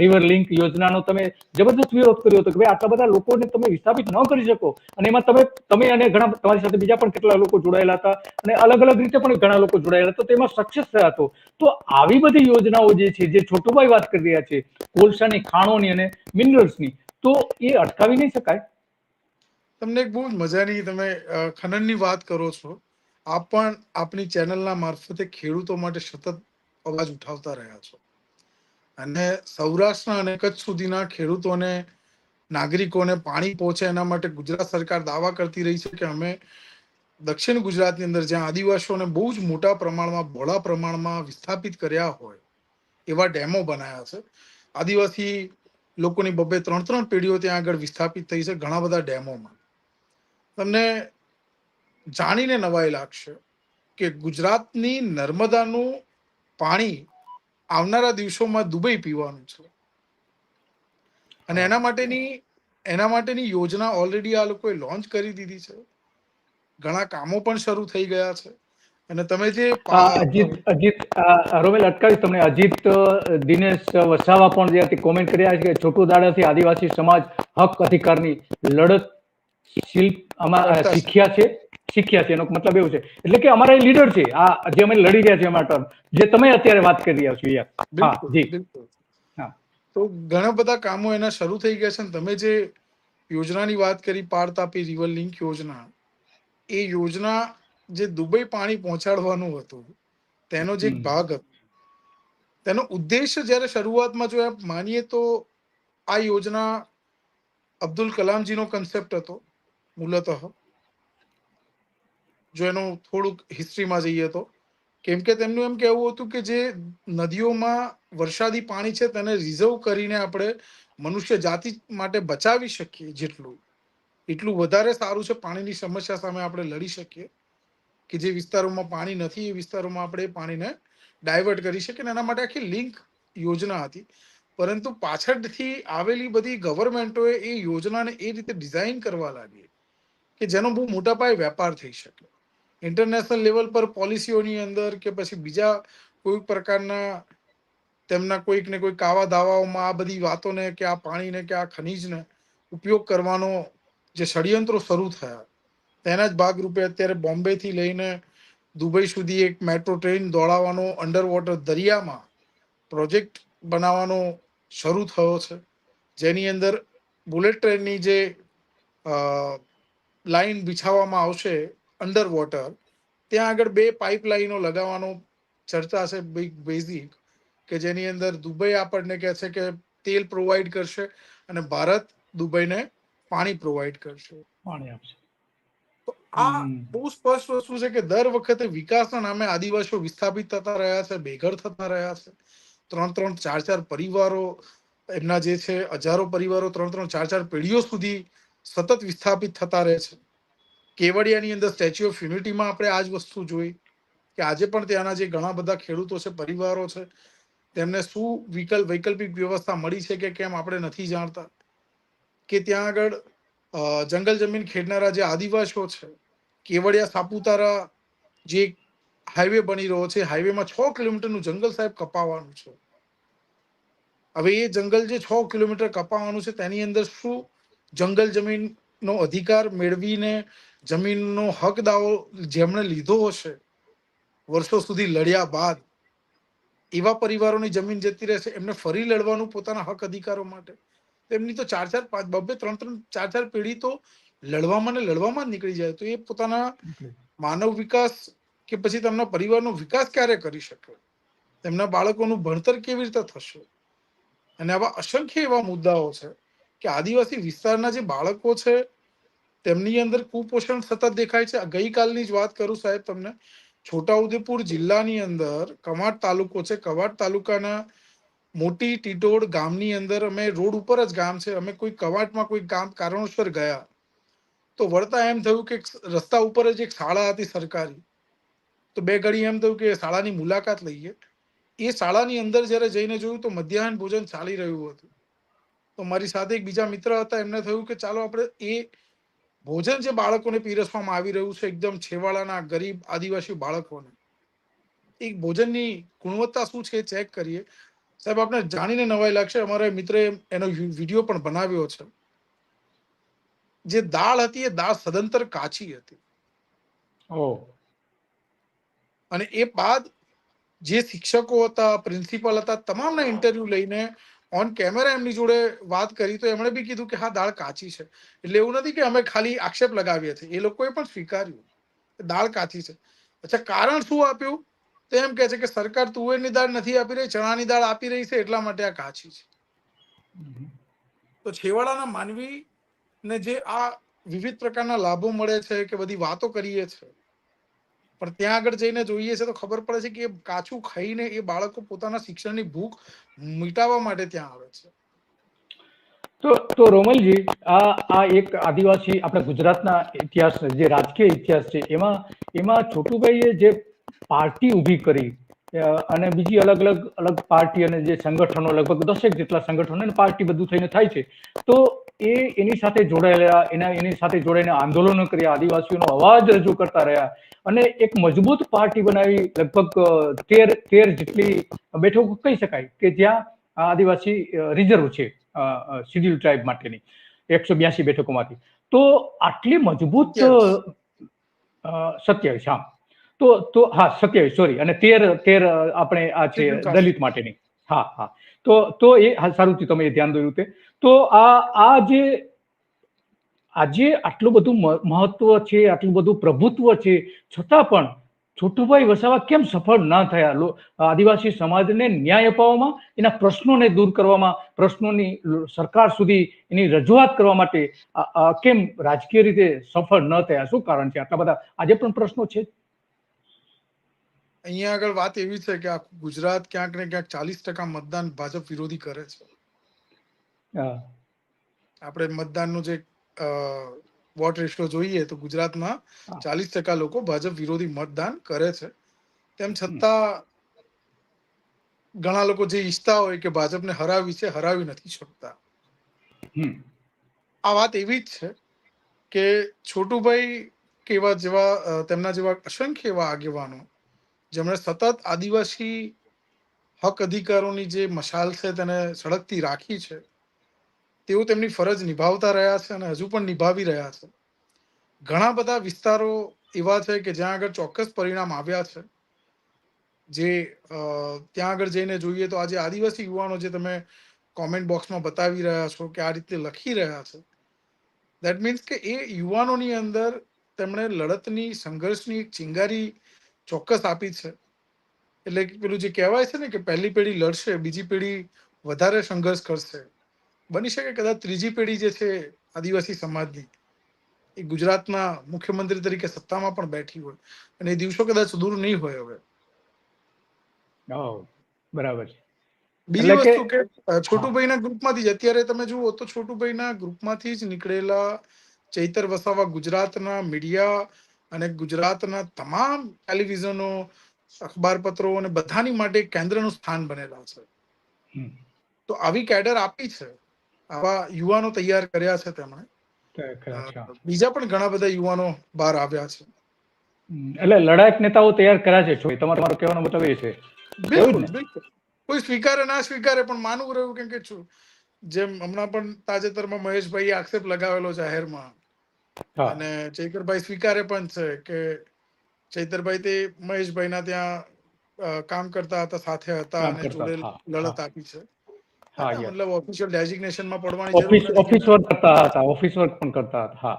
રિવર લિંક યોજનાનો તમે જબરદસ્ત વિરોધ કર્યો હતો કે ભાઈ આટલા બધા લોકોને તમે વિસ્થાપિત ન કરી શકો, અને એમાં તમે અને ઘણા તમારી સાથે બીજા પણ કેટલા લોકો જોડાયેલા હતા, અને અલગ અલગ રીતે પણ ઘણા લોકો જોડાયેલા હતા, તો એમાં સક્સેસ થયા હતો. તો આવી બધી યોજનાઓ જે છે, જે છોટુભાઈ વાત કરી રહ્યા છે, કોલસાની, ખાણોની અને મિનરલ્સની, તો એ અટકાવી નહીં શકાય? તમને એક બહુ જ મજાની તમે ખનનની વાત કરો છો. આપ પણ આપણી ચેનલના મારફતે ખેડૂતો માટે સતત અવાજ ઉઠાવતા રહ્યા છો, અને સૌરાષ્ટ્રના અને કચ્છ સુધીના ખેડૂતોને, નાગરિકોને પાણી પહોંચે એના માટે ગુજરાત સરકાર દાવા કરતી રહી છે કે અમે દક્ષિણ ગુજરાતની અંદર જ્યાં આદિવાસીઓને બહુ જ મોટા પ્રમાણમાં, બહોળા પ્રમાણમાં વિસ્થાપિત કર્યા હોય એવા ડેમો બનાવ્યા છે. આદિવાસી લોકોની 2-3 પેઢીઓ ત્યાં આગળ વિસ્થાપિત થઈ છે ઘણા બધા ડેમોમાં. તમને જાણીને નવાઈ લાગશે કે ગુજરાતની નર્મદાનું પાણી આવનારા દિવસોમાં દુબઈ પીવાનું છે, અને એના માટેની યોજના ઓલરેડી આ લોકોએ લોન્ચ કરી દીધી છે. ઘણા કામો પણ શરૂ થઈ ગયા છે. અને તમે જે રોમેલ, અટકાવીશ તમને. અજીત દિનેશ વસાવા પણ જે કોમેન્ટ કર્યા છે કે છોટું દાડાથી આદિવાસી સમાજ હક અધિકારની લડત આમાં કરતા છે. શીખ્યા છે. એનો મતલબ એવું છે એટલે કે અમારા લીડર છે આ, જે અમે લડી રહ્યા છીએ અમારા ટર્મ, જે તમે અત્યારે વાત કરી રહ્યા છો. હા બિલકુલ, જી. બિલકુલ. હા, તો ઘણા બધા કામો એના શરૂ થઈ ગયા છે. અને તમે જે યોજનાની વાત કરી, પાર તાપી રિવર લિંક યોજના, એ યોજના જે દુબઈ પાણી પહોંચાડવાનું હતું તેનો જે એક ભાગ હતો, તેનો ઉદ્દેશ્ય જ્યારે શરૂઆતમાં જો માનીએ તો આ યોજના અબ્દુલ કલામજીનો કન્સેપ્ટ હતો મૂલતઃ, જો એનું થોડુંક હિસ્ટ્રીમાં જઈએ તો. કેમ કે તેમનું એમ કહેવું હતું કે જે નદીઓમાં વરસાદી પાણી છે તેને રિઝર્વ કરીને આપણે મનુષ્ય જાતિ માટે બચાવી શકીએ એટલું વધારે સારું છે. પાણીની સમસ્યા સામે આપણે લડી શકીએ, કે જે વિસ્તારોમાં પાણી નથી એ વિસ્તારોમાં આપણે પાણીને ડાયવર્ટ કરી શકીએ. એના માટે આખી લિંક યોજના હતી. પરંતુ પાછળથી આવેલી બધી ગવર્મેન્ટોએ એ યોજનાને એ રીતે ડિઝાઇન કરવા લાગી કે જેનો બહુ મોટા પાયે વેપાર થઈ શકે. ઇન્ટરનેશનલ લેવલ પર પોલિસીઓની અંદર કે પછી બીજા કોઈ પ્રકારના તેમના કોઈક ને કોઈ કાવા દાવાઓમાં આ બધી વાતોને, કે આ પાણીને, કે આ ખનીજને ઉપયોગ કરવાનો જે ષડયંત્રો શરૂ થયા, તેના જ ભાગરૂપે અત્યારે બોમ્બેથી લઈને દુબઈ સુધી એક મેટ્રો ટ્રેન દોડાવવાનો, અંડર વોટર દરિયામાં પ્રોજેક્ટ બનાવવાનો શરૂ થયો છે, જેની અંદર બુલેટ ટ્રેનની જે લાઈન બિછાવવામાં આવશે અંડર વોટર, ત્યાં આગળ 2 પાઇપલાઇનો લગાવવાનો ચર્ચા છે બેઝિક, કે જેની અંદર દુબઈ આપણને કહે છે કે તેલ પ્રોવાઈડ કરશે અને ભારત દુબઈને પાણી પ્રોવાઈડ કરશે. પાણી આપશે. તો આ બહુ સ્પષ્ટ વસ્તુ છે કે દર વખતે વિકાસના નામે આદિવાસીઓ વિસ્થાપિત થતા રહ્યા છે, બેઘર થતા રહ્યા છે. 3-3, 4-4 પરિવારો એમના જે છે, હજારો પરિવારો 3-3, 4-4 પેઢીઓ સુધી સતત વિસ્થાપિત થતા રહે છે. કેવડિયાની અંદર સ્ટેચ્યુ ઓફ યુનિટીમાં આપણે આ જ વસ્તુ જોઈ કે આજે પણ ત્યાંના જે ઘણા બધા ખેડૂતો છે, પરિવારો છે, તેમને શું વૈકલ્પિક વ્યવસ્થા મળી છે કે કેમ આપણે નથી જાણતા. કે ત્યાં આગળ જંગલ જમીન ખેડનારા જે આદિવાસીઓ છે, કેવડિયા સાપુતારા જે હાઈવે બની રહ્યો છે, હાઈવેમાં 6 કિલોમીટરનું જંગલ સાહેબ કપાવવાનું છે. હવે એ જંગલ જે 6 કિલોમીટર કપાવવાનું છે, તેની અંદર શું જંગલ જમીનનો અધિકાર મેળવીને જમીનનો હક દાવો જેમણે લીધો હશે વર્ષો સુધી લડ્યા બાદ, એવા પરિવારોની જમીન જતી રહેશે, એમને ફરી લડવાનું પોતાના હક અધિકારો માટે. એમની તો 4-4, 5, 2-2, 3-3, 4-4 પેઢી તો લડવામાં ને લડવામાં જ નીકળી જાય. તો એ પોતાના માનવ વિકાસ કે પછી તેમના પરિવારનો વિકાસ ક્યારે કરી શકે? તેમના બાળકોનું ભણતર કેવી રીતે થશે? અને આવા અસંખ્ય એવા મુદ્દાઓ છે કે આદિવાસી વિસ્તારના જે બાળકો છે તેમની અંદર કુપોષણ સતત દેખાય છે. ગઈકાલની જ વાત કરું સાહેબ તમને, છોટાઉદેપુર જિલ્લાની અંદર કવાંટ તાલુકો છે, કવાંટ તાલુકાના મોટી ટીટોડ ગામની અંદર, અમે રોડ ઉપર જ ગામ છે, અમે કોઈ કવાંટમાં કોઈ ગામ કારણોસર ગયા તો વળતા એમ થયું કે રસ્તા ઉપર જ એક શાળા હતી સરકારી, તો બે ઘડી એમ થયું કે શાળાની મુલાકાત લઈએ. એ શાળાની અંદર જ્યારે જઈને જોયું તો મધ્યાહન ભોજન ચાલી રહ્યું હતું. તો મારી સાથે એક બીજા મિત્ર હતા, એમને થયું કે ચાલો આપણે એ ભોજન જે બાળકોને પીરસવામાં આવી રહ્યું છે, એકદમ છેવાડાના ગરીબ આદિવાસી બાળકોને, એ ભોજનની ગુણવત્તા શું છે ચેક કરીએ. સાહેબ આપણે જાણીને નવાઈ લાગશે, અમારા મિત્રે એનો વિડીયો પણ બનાવ્યો છે. જે દાળ હતી એ દાળ સદંતર કાચી હતી. અને એ બાદ જે શિક્ષકો હતા, પ્રિન્સિપલ હતા, તમામના ઇન્ટરવ્યુ લઈને ઓન કેમેરા એમની જોડે વાત કરી તો એમણે બી કીધું કે હા દાળ કાચી છે. એટલે એવું નથી કે અમે ખાલી આક્ષેપ લગાવીએ છીએ, એ લોકોએ પણ સ્વીકાર્યું દાળ કાચી છે. અચ્છા, કારણ શું આપ્યું? તો એમ કે છે કે સરકાર તુવેરની દાળ નથી આપી રહી, ચણાની દાળ આપી રહી છે, એટલા માટે આ કાચી છે. તો છેવાડાના માનવી ને જે આ વિવિધ પ્રકારના લાભો મળે છે કે બધી વાતો કરીએ છે, પણ ત્યાં આગળ જઈને જોઈએ છે તો ખબર પડે છે કે એ કાચું ખાઈને એ બાળકો પોતાના શિક્ષણની ભૂખ મિટાવવા માટે ત્યાં આવે છે. તો રોમલજી, આ એક આદિવાસી આપણા ગુજરાતના ઇતિહાસ, જે રાજકીય ઇતિહાસ છે, એમાં છોટુભાઈએ જે પાર્ટી ઊભી કરી અને બીજી અલગ પાર્ટી અને જે સંગઠનો, લગભગ 10 જેટલા સંગઠનો અને પાર્ટી બધું થઈને થાય છે, તો એની સાથે જોડાયેલા, એની સાથે જોડાઈને આંદોલનો કર્યા, આદિવાસીઓનો અવાજ રજૂ કરતા રહ્યા અને એક મજબૂત પાર્ટી બનાવી. લગભગ 13 જેટલી બેઠકો કહી શકાય કે જ્યાં આદિવાસી રિઝર્વ છે શિડ્યુલ ટ્રાઇબ માટેની 182 બેઠકોમાંથી. તો આટલી મજબૂત 27, હા, તો હા 27, સોરી, અને 13 આપણે આ છે દલિત માટેની. હા. તો એ સારું થયું તમે એ ધ્યાન દોર્યું તે. તો આ જે આજે આટલું બધું મહત્વ છે, આટલું બધું પ્રભુત્વ છે, છતાં પણ છોટુભાઈ વસાવા કેમ સફળ ના થયા આદિવાસી સમાજને ન્યાય અપાવવામાં, એના પ્રશ્નોને દૂર કરવામાં, પ્રશ્નોની સરકાર સુધી એની રજૂઆત કરવા માટે કેમ રાજકીય રીતે સફળ ન થયા? શું કારણ છે? આટલા બધા આજે પણ પ્રશ્નો છે. અહીંયા આગળ વાત એવી છે કે આખું ગુજરાત ક્યાંક ને ક્યાંક 40% મતદાન ભાજપ વિરોધી કરે છે. આપણે મતદાનનું જે વોટ રેશિયો જોઈએ તો ગુજરાતમાં 40% લોકો ભાજપ વિરોધી મતદાન કરે છે. તેમ છતાં ઘણા લોકો જે ઈચ્છતા હોય કે ભાજપને હરાવી છે, હરાવી નથી શકતા. આ વાત એવી જ છે કે છોટુભાઈ કેવા જેવા, તેમના જેવા અસંખ્ય એવા આગેવાનો જેમણે સતત આદિવાસી હક અધિકારોની જે મશાલ છે તેને સળગતી રાખી છે, તેઓ તેમની ફરજ નિભાવતા રહ્યા છે અને હજુ પણ નિભાવી રહ્યા છે. ઘણા બધા વિસ્તારો એવા છે કે જ્યાં આગળ ચોક્કસ પરિણામ આવ્યા છે. જે ત્યાં આગળ જઈને જોઈએ તો આજે આદિવાસી યુવાનો જે તમે કોમેન્ટ બોક્સમાં બતાવી રહ્યા છો કે આ રીતે લખી રહ્યા છે, દેટ મીન્સ કે એ યુવાનોની અંદર તેમણે લડતની, સંઘર્ષની એક ચિંગારી ચોક્કસ આપી છે. એટલે પેલું જે કહેવાય છે ને કે પહેલી પેઢી લડશે, બીજી પેઢી વધારે સંઘર્ષ કરશે. બની શકે કદાચ ત્રીજી પેઢી જે છે આદિવાસી સમાજની, એ ગુજરાતના મુખ્યમંત્રી તરીકે સત્તામાં પણ બેઠી હોય અને એ દિવસો કદાચ દૂર નહીં હોય હવે. બરાબર છે. બીજી વસ્તુ કે છોટુભાઈના ગ્રુપમાંથી જ અત્યારે તમે જુઓ તો છોટુભાઈના ગ્રુપમાંથી જ નીકળેલા ચૈતર વસાવા ગુજરાતના મીડિયા અને ગુજરાતના તમામ ટેલિવિઝનો, અખબારપત્રો અને બધાની માટે કેન્દ્રનું સ્થાન બનેલા છે. તો આવી કેડર આપી છે, આવા યુવાનો તૈયાર કર્યા છે તેમણે. બીજા પણ ઘણા બધા યુવાનો બહાર આવ્યા છે. એટલે લડાયક નેતાઓ તૈયાર કર્યા છે. તમારો કહેવાનો મતલબ એ છે. બિલકુલ. કોઈ સ્વીકારે ના સ્વીકારે પણ માનવું રહ્યું, કેમ કે જેમ હમણાં પણ તાજેતરમાં મહેશભાઈ આક્ષેપ લગાવેલો જાહેરમાં, અને ચૈતરભાઈ સ્વીકારે પણ છે કે ચૈતરભાઈ તે મહેશભાઈના ત્યાં કામ કરતા હતા, સાથે હતા કામ અને કરતા જોડે હા હા લડત આપી છે. હા હા, યસ મતલબ ઓફિશિયલ ડેઝિગ્નેશનમાં પડવાની જરૂર ઓફિસ નથી. ઓફિસ વર્ક કરતા હતા, ઓફિસ વર્ક પણ કરતા હતા હા.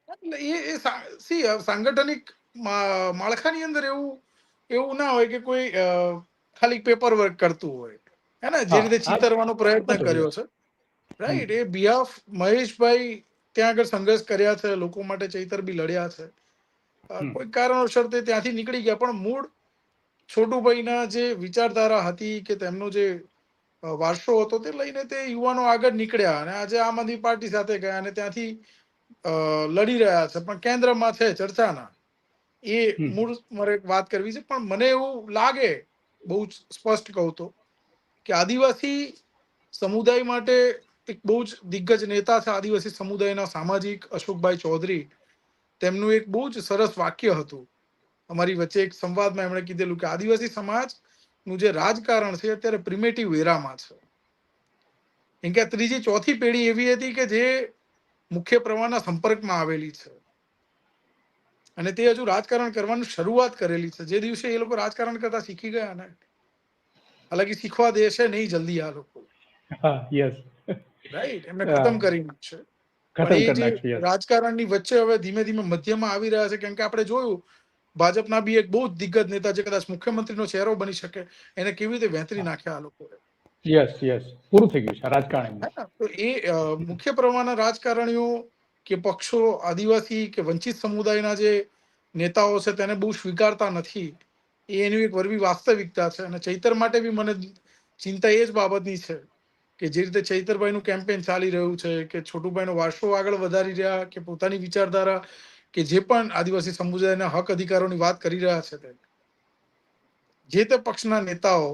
એટલે સાંગઠનિક માળખાની અંદર એવું એવું ના હોય કે કોઈ ખાલી પેપર વર્ક કરતું હોય, હે ને, જે હા રીતે હા ચીતરવાનો પ્રયત્ન બધું કર્યો યસ છે, રાઈટ. એ બિહાફ મહેશભાઈ ત્યાં આગળ સંઘર્ષ કર્યા છે, લોકો માટે ચૈતર બી લડ્યા છે. કોઈ કારણોસર તે ત્યાંથી નીકળી ગયા, પણ મૂળ છોટુભાઈના જે વિચારધારા હતી કે તેમનો જે વારસો હતો તે લઈને તે યુવાનો આગળ નીકળ્યા અને આજે આમ આદમી પાર્ટી સાથે ગયા અને ત્યાંથી લડી રહ્યા છે, પણ કેન્દ્રમાં છે ચર્ચાના. એ મૂળ મારે એક વાત કરવી છે, પણ મને એવું લાગે, બહુ જ સ્પષ્ટ કહું તો, કે આદિવાસી સમુદાય માટે એક બહુ જ દિગ્ગજ નેતા છે આદિવાસી સમુદાયના સામાજિક અશોકભાઈ ચૌધરી. તેમનું એક બહુ જ સરસ વાક્ય હતું અમારી વચ્ચે એક સંવાદમાં. એમણે કીધેલું કે આદિવાસી સમાજનું જે રાજકારણ છે અત્યારે પ્રિમેટિવ એરામાં છે. કેમ કે ત્રીજી ચોથી પેઢી એવી હતી કે જે મુખ્ય પ્રવાહના સંપર્કમાં આવેલી છે અને તે હજુ રાજકારણ કરવાની શરૂઆત કરેલી છે. જે દિવસે એ લોકો રાજકારણ કરતા શીખી ગયા ને, હાલાકી શીખવા દેશે નહીં જલ્દી આ લોકો, હા યસ રાઈટ, એમને ખતમ કરી નાખશે. પણ ખતમ એ કરી જે નાખશે યસ રાજકારણની વચ્ચે હવે ધીમે ધીમે મધ્યમાં આવી રહ્યા છે. કેમ કે આપણે જોયું ભાજપના બી એક બહુ જ દિગ્ગજ નેતા જે કદાચ મુખ્યમંત્રીનો ચહેરો બની શકે, એને કેવી રીતે વેંતરી નાખ્યા આ લોકોએ. યસ યસ પૂરું થઈ ગયું છે રાજકારણીનું. તો એ મુખ્ય પ્રવાહના રાજકારણીઓ કે પક્ષો આદિવાસી કે વંચિત સમુદાયના જે નેતાઓ છે તેને બહુ સ્વીકારતા નથી. એ એની એક વરવી વાસ્તવિકતા છે. અને ચૈતર માટે બી મને ચિંતા એ જ બાબતની છે કે જે રીતે ચૈતરભાઈનું કેમ્પેન ચાલી રહ્યું છે કે છોટુભાઈનો વારસો આગળ વધારી રહ્યા કે પોતાની વિચારધારા કે જે પણ આદિવાસી સમુદાયના હક અધિકારોની વાત કરી રહ્યા છે, તે જે તે પક્ષના નેતાઓ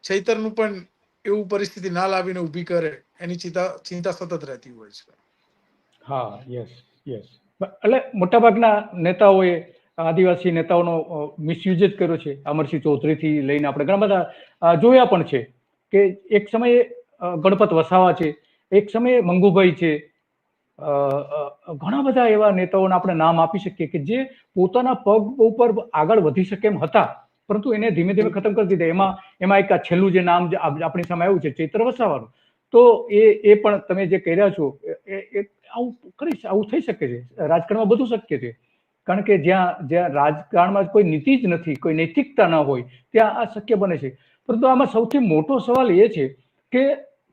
ચૈતરનું પણ એવું પરિસ્થિતિ ના લાવીને ઊભી કરે એની ચિંતા સતત રહેતી હોય છે. હા યસ યસ એટલે મોટાભાગના નેતાઓએ આદિવાસી નેતાઓનો મિસયુઝ જ કર્યો છે. અમરસિંહ ચૌધરીથી લઈને આપણે ઘણા બધા જોયા પણ છે કે એક સમયે ગણપત વસાવા છે, એક સમયે મંગુભાઈ છે, ઘણા બધા એવા નેતાઓને આપણે નામ આપી શકીએ કે જે પોતાના પગ ઉપર આગળ વધી શકે એમ હતા, પરંતુ એને ધીમે ધીમે ખતમ કરી દીધા. એમાં એક છેલ્લું જે નામ આપણી સામે આવ્યું છે ચૈત્ર વસાવાનું, તો એ પણ તમે જે કહી રહ્યા છો આવું થઈ શકે છે. રાજકારણમાં બધું શક્ય છે, કારણ કે જ્યાં રાજકારણમાં કોઈ નીતિ જ નથી, કોઈ નૈતિકતા ન હોય, ત્યાં આ શક્ય બને છે. પરંતુ આમાં સૌથી મોટો સવાલ એ છે કે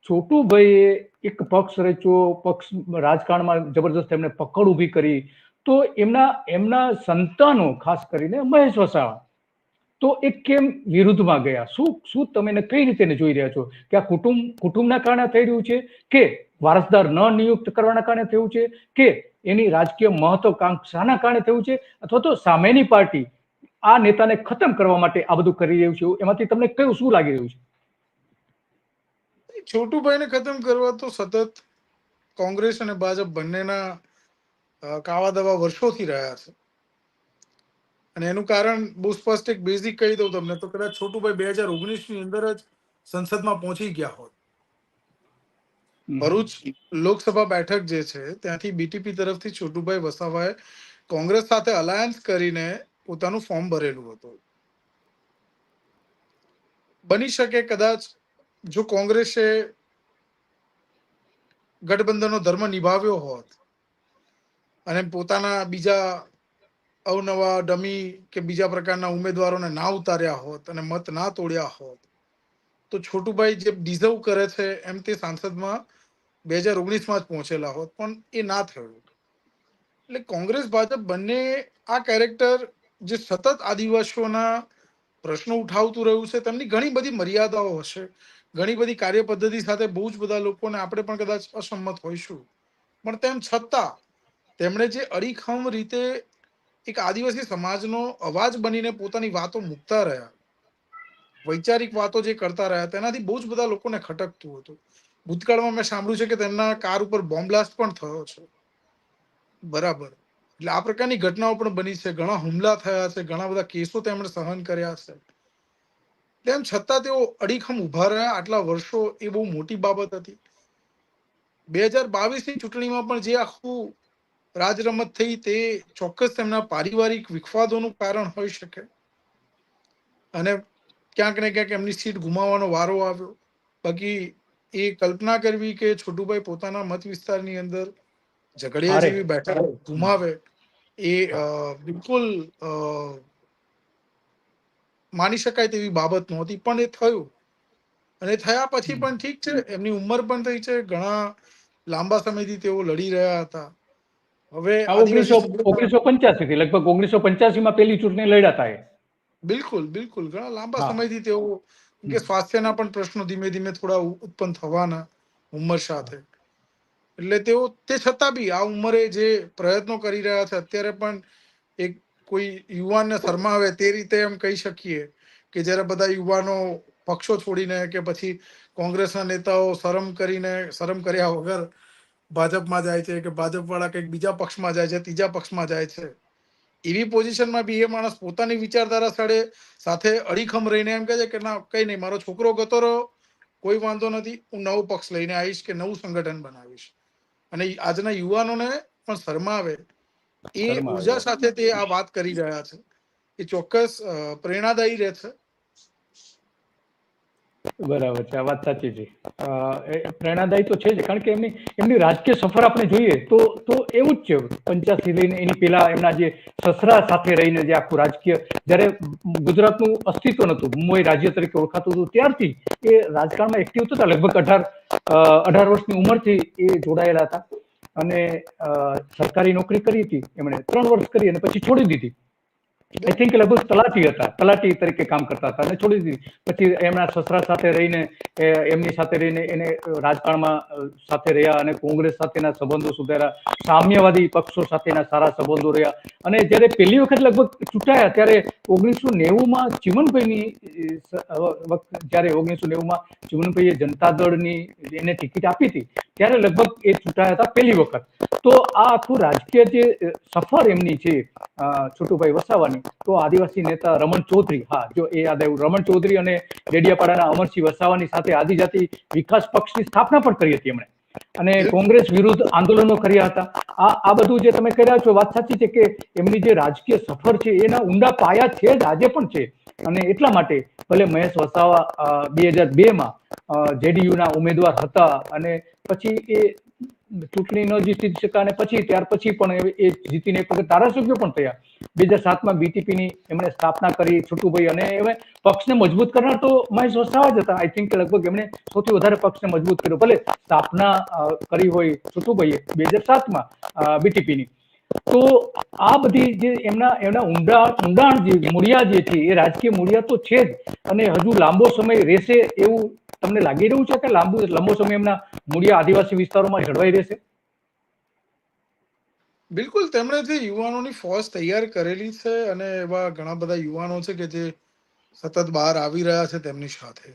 છોટુભાઈએ એક પક્ષ રચ્યો, પક્ષ રાજકારણમાં જબરદસ્ત એમને પકડ ઊભી કરી, તો એમના સંતાનો ખાસ કરીને મહેશ વસાવા તો એ કેમ વિરુદ્ધમાં ગયા? શું તમે એને કઈ રીતે જોઈ રહ્યા છો કે આ કુટુંબના કારણે થઈ રહ્યું છે કે વારસદાર ન નિયુક્ત કરવાના કારણે થયું છે કે એની રાજકીય મહત્વકાંક્ષાના કારણે થયું છે, અથવા તો સામેની પાર્ટી આ નેતાને ખતમ કરવા માટે આ બધું કરી રહ્યું છે? એમાંથી તમને કયું શું લાગી રહ્યું છે? છોટુભાઈને ખતમ કરવા તો સતત કોંગ્રેસ અને ભાજપ બંનેના કાવા દાવા વર્ષોથી રહ્યા છે. અને એનું કારણ બહુ સ્પષ્ટ એક બેઝિક કહી દઉં તમને, તો કદાચ છોટુભાઈ 2019ની અંદર જ સંસદમાં પહોંચી ગયા હોત. ભરૂચ લોકસભા બેઠક જે છે ત્યાંથી બીટીપી તરફથી છોટુભાઈ વસાવાએ કોંગ્રેસ સાથે અલાયન્સ કરીને પોતાનું ફોર્મ ભરેલું હતું. બની શકે કદાચ જો કોંગ્રેસે ગઠબંધનનો ધર્મ નિભાવ્યો હોત અને પોતાના બીજા અવનવા ડમી કે બીજા પ્રકારના ઉમેદવારોને ના ઉતાર્યા હોત અને મત ના તોડ્યા હોત, તો છોટુભાઈ જે ડિઝર્વ કરે છે એમ તે સાંસદમાં 2019માં જ પહોંચેલા હોત, પણ એ ના થયું. એટલે કોંગ્રેસ ભાજપ બંને આ કેરેક્ટર જે સતત આદિવાસીઓના પ્રશ્નો ઉઠાવતું રહ્યું છે, તેમની ઘણી બધી મર્યાદાઓ હશે, ઘણી બધી કાર્ય પદ્ધતિ સાથે બહુ જ બધા લોકોને આપણે પણ કદાચ અસંમત હોઈશું, પણ તેમ છતાં તેમણે જે અડીખમ રીતે એક આદિવાસી સમાજનો અવાજ બનીને પોતાની વાતો મૂકતા રહ્યા, વૈચારિક વાતો જે કરતા રહ્યા, તેનાથી બહુ જ બધા લોકોને ખટકતું હતું. ભૂતકાળમાં મેં સાંભળ્યું છે કે તેમના કાર ઉપર બોમ્બ બ્લાસ્ટ પણ થયો છે. બરાબર, એટલે આ પ્રકારની ઘટનાઓ પણ બની છે, ઘણા હુમલા થયા છે, ઘણા બધા કેસો તેમણે સહન કર્યા છે. તેમ છતાં તેઓ અડીખમ ઉભા રહ્યા આટલા વર્ષો, એ બહુ મોટી બાબત હતી. 2022ની ચૂંટણીમાં પણ જે આખું રાજરમત થઈ તે ચોક્કસ તેમના પારિવારિક વિખવાદોનું કારણ હોઈ શકે. અને ક્યાંક ને ક્યાંક એમની સીટ ગુમાવવાનો વારો આવ્યો. બાકી એ કલ્પના કરવી કે છોટુભાઈ પોતાના મત વિસ્તારની અંદર ઝઘડિયા હારે. જેવી બેઠક ગુમાવે એ બિલકુલ માની શકાય તેવી બાબત નહોતી, પણ એ થયું. અને થયા પછી પણ ઠીક છે, એમની ઉંમર પણ થઈ છે, ઘણા લાંબા સમયથી તેઓ લડી રહ્યા હતા. હવે આ આદિવાસી 1985 થી લગભગ 1985 માં પહેલી ચૂંટણી લડ્યા હતા એ. બિલકુલ બિલકુલ ઘણા લાંબા હા. સમયથી તેઓ, કે સ્વાસ્થ્યના પણ પ્રશ્નો ધીમે ધીમે થોડા ઉત્પન્ન થવાના ઉંમર સાથે, એટલે તેઓ તે છતાં બી આ ઉંમરે જે પ્રયત્નો કરી રહ્યા છે અત્યારે પણ એક કોઈ યુવાનને શરમાવે તે રીતે એમ કહી શકીએ કે જ્યારે બધા યુવાનો પક્ષો છોડીને કે પછી કોંગ્રેસના નેતાઓ શરમ કર્યા વગર ભાજપમાં જાય છે, કે ભાજપ વાળા કંઈક બીજા પક્ષમાં જાય છે, ત્રીજા પક્ષમાં જાય છે, એવી પોઝિશનમાં બી એ માણસ પોતાની વિચારધારા સાથે અડીખમ રહીને એમ કહે છે કે ના, કઈ નહીં, મારો છોકરો ગતો રહ્યો, કોઈ વાંધો નથી, હું નવો પક્ષ લઈને આવીશ કે નવું સંગઠન બનાવીશ. અને આજના યુવાનોને પણ શરમાવે એ ઉર્જા સાથે તે આ વાત કરી રહ્યા છે. એ ચોક્કસ પ્રેરણાદાયી રહે છે. બરાબર છે, આ વાત સાચી છે. પ્રેરણાદાયી તો છે જ, કારણ કે એમની રાજકીય સફર આપણે જોઈએ તો એવું જ છે. 85 લઈને એની પેલા એમના જે સસરા સાથે રહીને જે આખું રાજકીય, જ્યારે ગુજરાતનું અસ્તિત્વ નહોતું, મુંબઈ રાજ્ય તરીકે ઓળખાતું હતું, ત્યારથી એ રાજકારણમાં એક્ટિવ થતા. લગભગ 18 વર્ષની ઉંમરથી એ જોડાયેલા હતા. અને સરકારી નોકરી કરી હતી એમણે, 3 વર્ષ કરી અને પછી છોડી દીધી. આઈ થિંક લગભગ તલાટી તરીકે કામ કરતા હતા અને છોડી દીધી. પછી એમના સસરા સાથે રહીને એમની સાથે રહીને એને રાજકારણમાં સાથે રહ્યા અને કોંગ્રેસ સાથેના સંબંધો સુધાર્યા, સામ્યવાદી પક્ષો સાથેના સારા સંબંધો રહ્યા. અને જ્યારે પહેલી વખત લગભગ ચૂંટાયા ત્યારે 1990માં ચીમનભાઈની જ્યારે 1990માં ચીમનભાઈએ જનતા દળની એને ટિકિટ આપી હતી, ત્યારે લગભગ એ ચૂંટાયા હતા પહેલી વખત. તો આ આખું રાજકીય જે સફર એમની છે છોટુભાઈ વસાવાની, તો આદિવાસી નેતા રમણ ચૌધરી, હા જો એ યાદ આવ્યું, રમણ ચૌધરી અને ડેડિયાપાડાના અમરસિંહ વસાવાની સાથે આદિજાતિ વિકાસ પક્ષની સ્થાપના પણ કરી હતી એમણે, અને કોંગ્રેસ વિરુદ્ધ આંદોલનો કર્યા હતા. આ બધું જે તમે કર્યા છો, વાત સાચી છે કે એમની જે રાજકીય સફર છે એના ઊંડા પાયા છે જ, આજે પણ છે. અને એટલા માટે ભલે મહેશ વસાવા 2002માં જેડીયુના ઉમેદવાર હતા અને પછી એ ચૂંટણી ન જીતી શકા, અને ત્યાર પછી પણ એ જીતીને એક વખત ધારાસભ્ય પણ થયા. 2007માં બીટીપીની એમણે સ્થાપના કરી છોટુભાઈ, અને એમણે પક્ષને મજબૂત કરનાર તો મહેશ વસાવા જ હતા. આઈ થિંક લગભગ એમણે સૌથી વધારે પક્ષને મજબૂત કર્યો, ભલે સ્થાપના કરી હોય છોટુભાઈએ 2007માં બીટીપીની. તો આ બધી જે એમના ઊંડાણ જે મૂળિયા જે છે એ રાજકીય મૂળિયા તો છે જ, અને હજુ લાંબો સમય રહેશે એવું તમને લાગી રહ્યું છે કે લાંબો સમય એમના મૂળિયા આદિવાસી વિસ્તારોમાં જળવાઈ રહેશે? બિલકુલ, તેમણે જે યુવાનોની ફોજ તૈયાર કરેલી છે, અને એવા ઘણા બધા યુવાનો છે કે જે સતત બહાર આવી રહ્યા છે તેમની સાથે,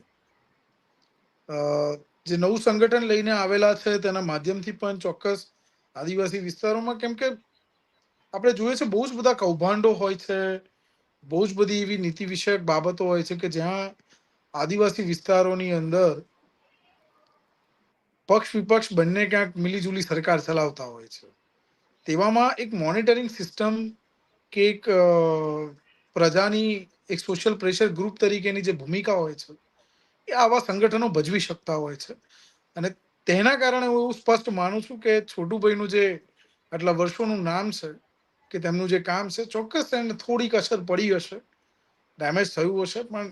જે નવું સંગઠન લઈને આવેલા છે તેના માધ્યમથી પણ ચોક્કસ આદિવાસી વિસ્તારોમાં, કેમ કે આપણે જોઈએ છે બહુ જ બધા કૌભાંડો હોય છે, બહુ જ બધી એવી નીતિ વિષયક બાબતો હોય છે કે જ્યાં આદિવાસી વિસ્તારોની અંદર પક્ષ વિપક્ષ બંને ક્યાંક મિલીજુલી સરકાર ચલાવતા હોય છે. તેવામાં એક મોનિટરિંગ સિસ્ટમ કે એક પ્રજાની એક સોશિયલ પ્રેશર ગ્રુપ તરીકેની જે ભૂમિકા હોય છે એ આવા સંગઠનો ભજવી શકતા હોય છે. અને તેના કારણે હું એવું સ્પષ્ટ માનું છું કે છોટુભાઈનું જે આટલા વર્ષોનું નામ છે, કે તેમનું જે કામ છે, ચોક્કસ એને થોડીક અસર પડી હશે, ડેમેજ થયું હશે, પણ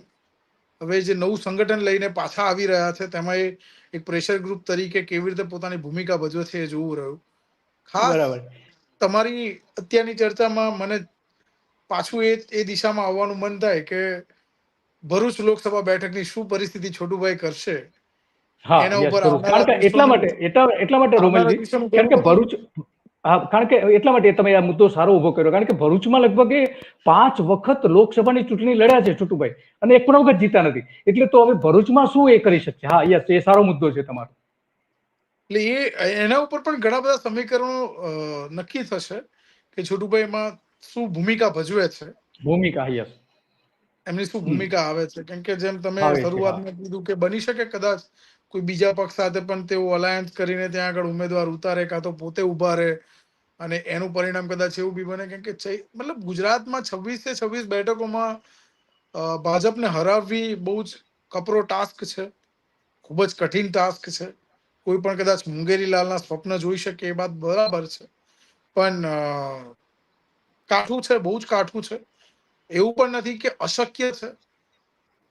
હવે જે નવું સંગઠન લઈને પાછા આવી રહ્યા છે તેમાં એક પ્રેશર ગ્રુપ તરીકે કેવી રીતે પોતાની ભૂમિકા ભજવે છે એ જોવું રહ્યું. ખાસ બરાબર. તમારી અત્યારની ચર્ચામાં મને પાછું એ દિશામાં આવવાનું મન થાય કે ભરૂચ લોકસભા બેઠકની શું પરિસ્થિતિ છોટુભાઈ કરશે હા, એના યસ, ઉપર જરૂર. કારણ કે એટલા માટે રોમેલજી, કારણ કે ભરૂચ, હા, કારણ કે એટલા માટે તમે આ મુદ્દો સારો ઉભો કર્યો, કારણ કે ભરૂચમાં લગભગ એ 5 વખત લોકસભાની ચૂંટણી લડ્યા છે છોટુભાઈ, અને એક પણ વખત જીતા નથી. એટલે તો હવે ભરૂચમાં શું એ કરી શકશે? હા, યસ, એ સારો મુદ્દો છે તમારો. એટલે એના ઉપર પણ ઘણા બધા સમીકરણો નક્કી થશે કે છોટુભાઈ એમાં શું ભૂમિકા ભજવે છે, ભૂમિકા, યસ. એમની શું ભૂમિકા આવે છે. કેમ કે જેમ તમે આવે છે, હા. શરૂઆતમાં કીધું કે બની શકે કદાચ કોઈ બીજા પક્ષ સાથે પણ તેઓ અલાયન્સ કરીને ત્યાં આગળ ઉમેદવાર ઉતારે, કાં તો પોતે ઉભા રહે, અને એનું પરિણામ કદાચ એવું બી બને. કેમ કે મતલબ ગુજરાતમાં 26 બેઠકોમાં ભાજપને હરાવવી બહુ જ કપરો ટાસ્ક છે, ખૂબ જ કઠિન ટાસ્ક છે. કોઈ પણ કદાચ મુંગેરીલાલના સ્વપ્ન જોઈ શકે એ વાત બરાબર છે, પણ કાઠું છે, બહુ જ કાઠું છે. એવું પણ નથી કે અશક્ય છે,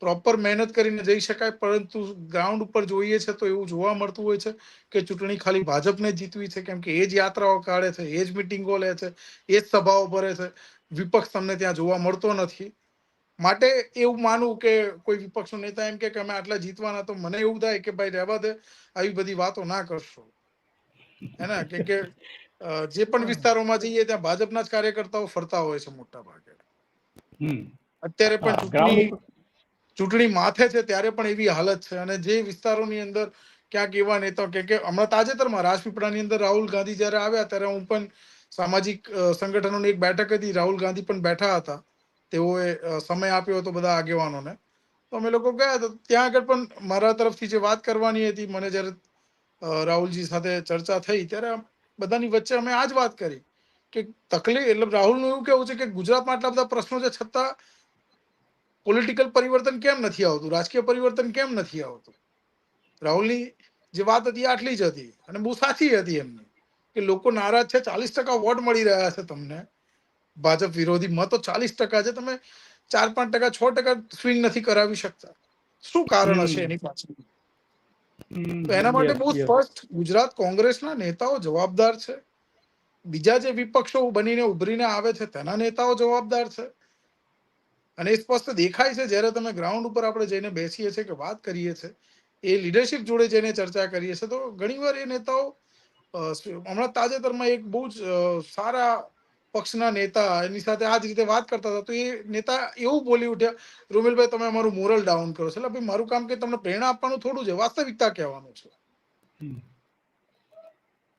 પ્રોપર મહેનત કરીને જઈ શકાય, પરંતુ ગ્રાઉન્ડ ઉપર જોઈએ છે તો એવું જોવા મળતું હોય છે કે ચૂંટણી ખાલી ભાજપને જીતવી છે, કેમ કે એ જ યાત્રાઓ કાઢે છે, એ જ મિટિંગો લે છે, એ જ સભાઓ ભરે છે. વિપક્ષ તમને ત્યાં જોવા મળતો નથી. માટે એવું માનવું કે કોઈ વિપક્ષનો નેતા એમ કે અમે આટલા જીતવાના, તો મને એવું થાય કે ભાઈ રહેવા દે, આવી બધી વાતો ના કરશો, હે ને. કેમ કે જે પણ વિસ્તારોમાં જઈએ ત્યાં ભાજપના જ કાર્યકર્તાઓ ફરતા હોય છે મોટા ભાગે. અત્યારે પણ ગ્રાઉન્ડ ઉપર ચૂંટણી માથે છે ત્યારે પણ એવી હાલત છે. અને જે વિસ્તારોની અંદર ક્યાંક એવા નેતાઓ કે હમણાં તાજેતરમાં રાજપીપળાની અંદર રાહુલ ગાંધી જયારે આવ્યા ત્યારે હું પણ સામાજિક સંગઠનોની એક બેઠક હતી, રાહુલ ગાંધી પણ બેઠા હતા, તેઓએ સમય આપ્યો હતો બધા આગેવાનોને, તો અમે લોકો ગયા તો ત્યાં આગળ પણ મારા તરફથી જે વાત કરવાની હતી, મને જયારે રાહુલજી સાથે ચર્ચા થઈ ત્યારે બધાની વચ્ચે અમે આ જ વાત કરી કે તકલીફ, એટલે રાહુલનું એવું કેવું છે કે ગુજરાતમાં આટલા બધા પ્રશ્નો છે છતાં પોલિટિકલ પરિવર્તન કેમ નથી આવતું, રાજકીય પરિવર્તન કેમ નથી આવતું. રાહુલની જે વાત હતી આટલી જ હતી અને બહુ સાચી હતી એમની, કે લોકો નારાજ છે, 40% વોટ મળી રહ્યા છે તમને, ભાજપ વિરોધી મતો 40% છે, તમે 4-5%, 6% સ્વિંગ નથી કરાવી શકતા. શું કારણ હશે એની પાછળ? તો એના માટે યસ બહુ યસ સ્પષ્ટ ગુજરાત કોંગ્રેસના નેતાઓ જવાબદાર છે, બીજા જે વિપક્ષો બનીને ઉભરીને આવે છે તેના નેતાઓ જવાબદાર છે. અને એ સ્પષ્ટ દેખાય છે જ્યારે તમે ગ્રાઉન્ડ ઉપર આપણે જઈને બેસીએ છીએ કે વાત કરીએ છીએ, એ લીડરશિપ જોડે જઈને ચર્ચા કરીએ છીએ, તો ઘણીવાર એ નેતાઓ હમણાં તાજેતરમાં એક બહુ જ સારા પક્ષના નેતા એની સાથે આ જ રીતે વાત કરતા હતા, તો એ નેતા એવું બોલી ઉઠ્યા, રોમિલભાઈ તમે અમારું મોરલ ડાઉન કરો છો. એટલે ભાઈ મારું કામ કે તમને પ્રેરણા આપવાનું થોડું છે, વાસ્તવિકતા કહેવાનું છે.